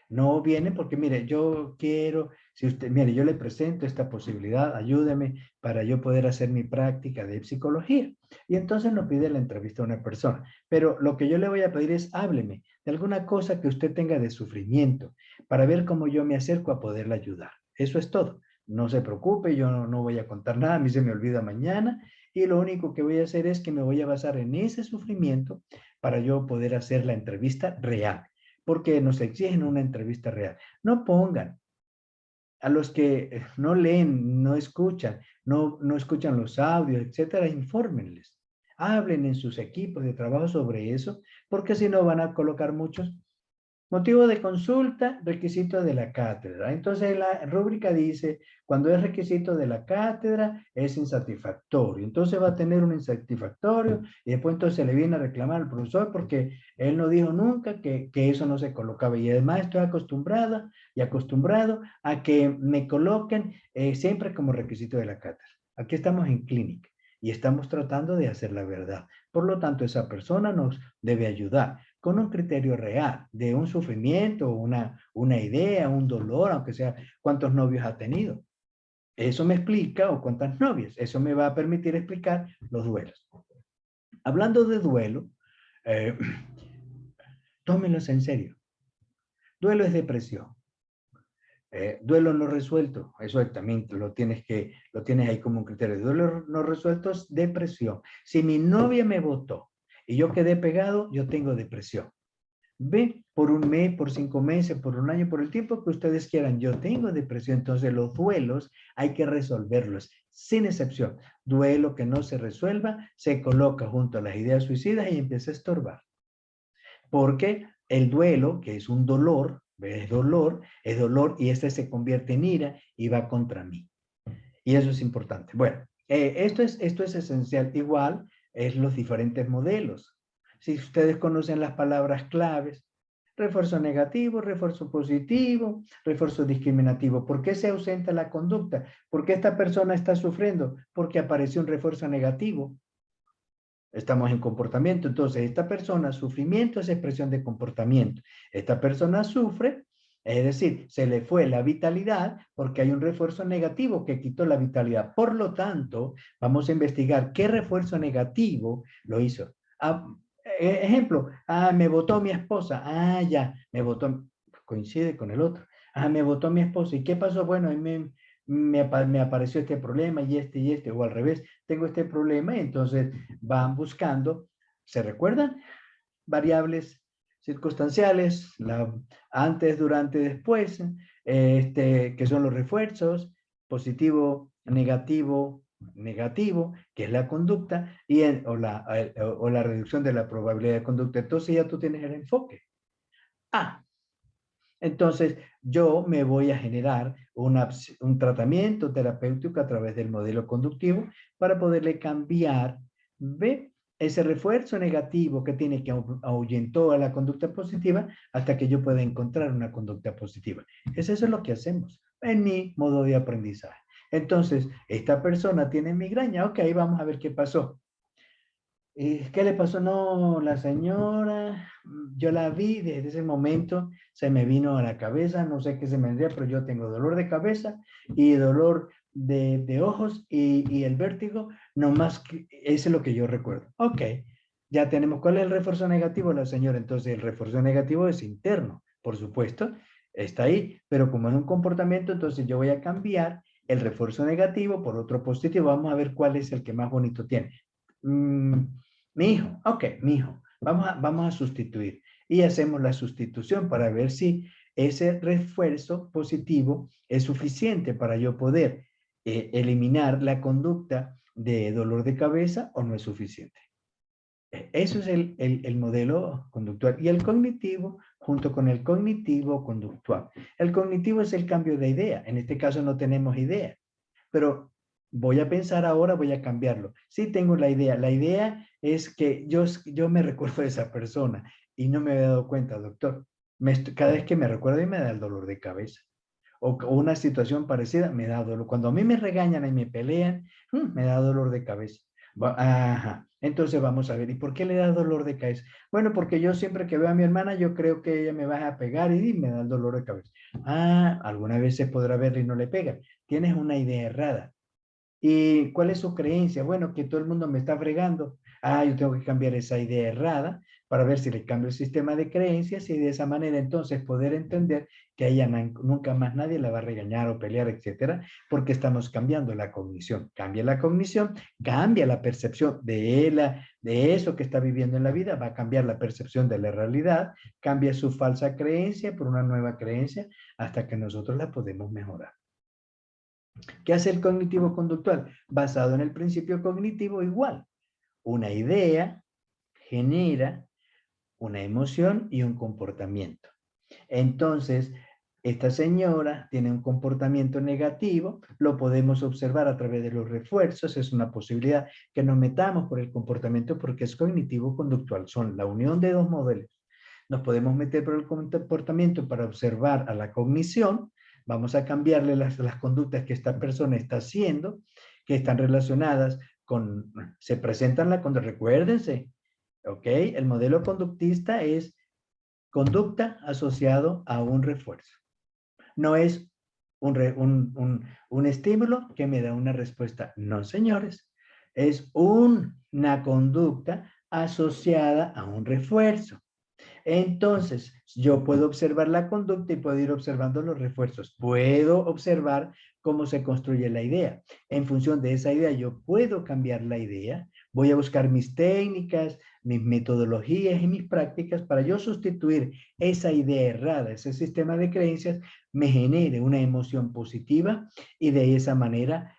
S1: No viene porque, mire, yo quiero, si usted, mire, yo le presento esta posibilidad, ayúdeme para yo poder hacer mi práctica de psicología. Y entonces nos pide la entrevista a una persona. Pero lo que yo le voy a pedir es, hábleme de alguna cosa que usted tenga de sufrimiento para ver cómo yo me acerco a poderle ayudar. Eso es todo. No se preocupe, yo no voy a contar nada, a mí se me olvida mañana y lo único que voy a hacer es que me voy a basar en ese sufrimiento para yo poder hacer la entrevista real. Porque nos exigen una entrevista real. No pongan a los que no leen, no escuchan, no escuchan los audios, etcétera, infórmenles. Hablen en sus equipos de trabajo sobre eso, porque si no van a colocar muchos. Motivo de consulta, requisito de la cátedra. Entonces la rúbrica dice, cuando es requisito de la cátedra, es insatisfactorio. Entonces va a tener un insatisfactorio y después entonces le viene a reclamar al profesor porque él no dijo nunca que eso no se colocaba. Y además estoy acostumbrada y acostumbrado a que me coloquen siempre como requisito de la cátedra. Aquí estamos en clínica y estamos tratando de hacer la verdad. Por lo tanto, esa persona nos debe ayudar con un criterio real de un sufrimiento, una idea, un dolor, aunque sea cuántos novios ha tenido. Eso me explica, o cuántas novias. Eso me va a permitir explicar los duelos. Hablando de duelo, eh, tómenlos en serio. Duelo es depresión. Duelo no resuelto, eso también lo tienes ahí como un criterio. Duelo no resuelto es depresión. Si mi novia me botó y yo quedé pegado, yo tengo depresión. Ve, por un mes, por 5 meses, por un año, por el tiempo que ustedes quieran. Yo tengo depresión, entonces los duelos hay que resolverlos, sin excepción. Duelo que no se resuelva, se coloca junto a las ideas suicidas y empieza a estorbar. Porque el duelo, que es un dolor, es dolor y este se convierte en ira y va contra mí. Y eso es importante. Bueno, esto es esencial. Igual es los diferentes modelos. Si ustedes conocen las palabras claves, refuerzo negativo, refuerzo positivo, refuerzo discriminativo. ¿Por qué se ausenta la conducta? ¿Por qué esta persona está sufriendo? Porque apareció un refuerzo negativo. Estamos en comportamiento. Entonces, esta persona, sufrimiento es expresión de comportamiento. Esta persona sufre, es decir, se le fue la vitalidad porque hay un refuerzo negativo que quitó la vitalidad. Por lo tanto, vamos a investigar qué refuerzo negativo lo hizo. Ejemplo, me votó mi esposa. Ya, me votó, coincide con el otro. Me votó mi esposa. ¿Y qué pasó? Bueno, me apareció este problema y este, o al revés, tengo este problema, y entonces van buscando, ¿se recuerdan? Variables circunstanciales, antes, durante, después, que son los refuerzos, positivo, negativo, que es la conducta, o la reducción de la probabilidad de conducta. Entonces ya tú tienes el enfoque. Entonces, yo me voy a generar un tratamiento terapéutico a través del modelo conductivo para poderle cambiar, ¿ve? Ese refuerzo negativo que tiene que ahuyentó a la conducta positiva hasta que yo pueda encontrar una conducta positiva. Eso es lo que hacemos en mi modo de aprendizaje. Entonces, esta persona tiene migraña. Ok, vamos a ver qué pasó. ¿Qué le pasó? No, la señora, yo la vi, desde ese momento se me vino a la cabeza, no sé qué se me vendría, pero yo tengo dolor de cabeza y dolor de ojos y el vértigo, nomás que eso es lo que yo recuerdo. Ok, ya tenemos, ¿cuál es el refuerzo negativo? La señora, entonces el refuerzo negativo es interno, por supuesto, está ahí, pero como en un comportamiento, entonces yo voy a cambiar el refuerzo negativo por otro positivo. Vamos a ver cuál es el que más bonito tiene. Mi hijo, ok, mi hijo. Vamos a sustituir y hacemos la sustitución para ver si ese refuerzo positivo es suficiente para yo poder eliminar la conducta de dolor de cabeza o no es suficiente. Eso es el modelo conductual. Y el cognitivo, junto con el cognitivo conductual. El cognitivo es el cambio de idea. En este caso no tenemos idea, pero voy a pensar ahora, voy a cambiarlo. Sí tengo la idea. La idea es que yo me recuerdo de esa persona y no me había dado cuenta, doctor. Cada vez que me recuerdo y me da el dolor de cabeza. O una situación parecida me da dolor. Cuando a mí me regañan y me pelean, me da dolor de cabeza. Ajá. Entonces vamos a ver, ¿y por qué le da dolor de cabeza? Bueno, porque yo siempre que veo a mi hermana, yo creo que ella me va a pegar y me da el dolor de cabeza. Ah, alguna vez se podrá verle y no le pega. Tienes una idea errada. ¿Y cuál es su creencia? Bueno, que todo el mundo me está fregando. Ah, yo tengo que cambiar esa idea errada para ver si le cambio el sistema de creencias y de esa manera entonces poder entender que a ella nunca más nadie la va a regañar o pelear, etcétera, porque estamos cambiando la cognición. Cambia la cognición, cambia la percepción de eso que está viviendo en la vida, va a cambiar la percepción de la realidad, cambia su falsa creencia por una nueva creencia hasta que nosotros la podemos mejorar. ¿Qué hace el cognitivo conductual? Basado en el principio cognitivo igual. Una idea genera una emoción y un comportamiento. Entonces, esta señora tiene un comportamiento negativo, lo podemos observar a través de los refuerzos, es una posibilidad que nos metamos por el comportamiento porque es cognitivo-conductual, son la unión de dos modelos. Nos podemos meter por el comportamiento para observar a la cognición, vamos a cambiarle las conductas que esta persona está haciendo, que están relacionadas con, se presentan cuando recuérdense, ¿ok? El modelo conductista es conducta asociado a un refuerzo. No es un estímulo que me da una respuesta. No, señores. Es una conducta asociada a un refuerzo. Entonces, yo puedo observar la conducta y puedo ir observando los refuerzos. Puedo observar cómo se construye la idea. En función de esa idea, yo puedo cambiar la idea. Voy a buscar mis técnicas, mis metodologías y mis prácticas para yo sustituir esa idea errada, ese sistema de creencias, me genere una emoción positiva y de esa manera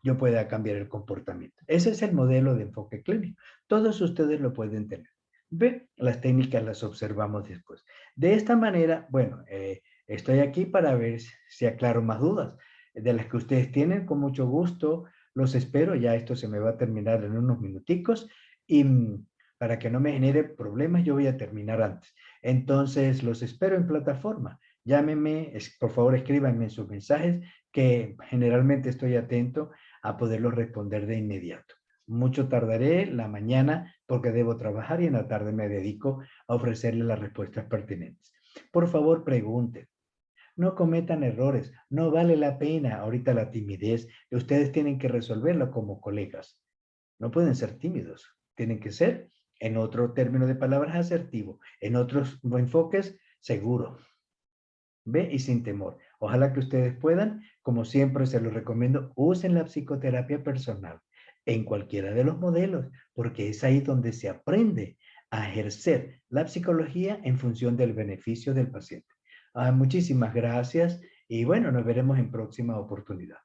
S1: yo pueda cambiar el comportamiento. Ese es el modelo de enfoque clínico. Todos ustedes lo pueden tener. Ve, las técnicas las observamos después. De esta manera, bueno, estoy aquí para ver si aclaro más dudas de las que ustedes tienen. Con mucho gusto los espero. Ya esto se me va a terminar en unos minuticos y para que no me genere problemas, yo voy a terminar antes. Entonces, los espero en plataforma. Llámenme, por favor, escríbanme en sus mensajes que generalmente estoy atento a poderlos responder de inmediato. Mucho tardaré la mañana porque debo trabajar y en la tarde me dedico a ofrecerle las respuestas pertinentes. Por favor, pregunten. No cometan errores. No vale la pena ahorita la timidez. Ustedes tienen que resolverlo como colegas. No pueden ser tímidos. Tienen que ser, en otro término de palabras, asertivo. En otros enfoques, seguro. ¿Ve? Y sin temor. Ojalá que ustedes puedan, como siempre se los recomiendo, usen la psicoterapia personal en cualquiera de los modelos, porque es ahí donde se aprende a ejercer la psicología en función del beneficio del paciente. Muchísimas gracias y bueno, nos veremos en próxima oportunidad.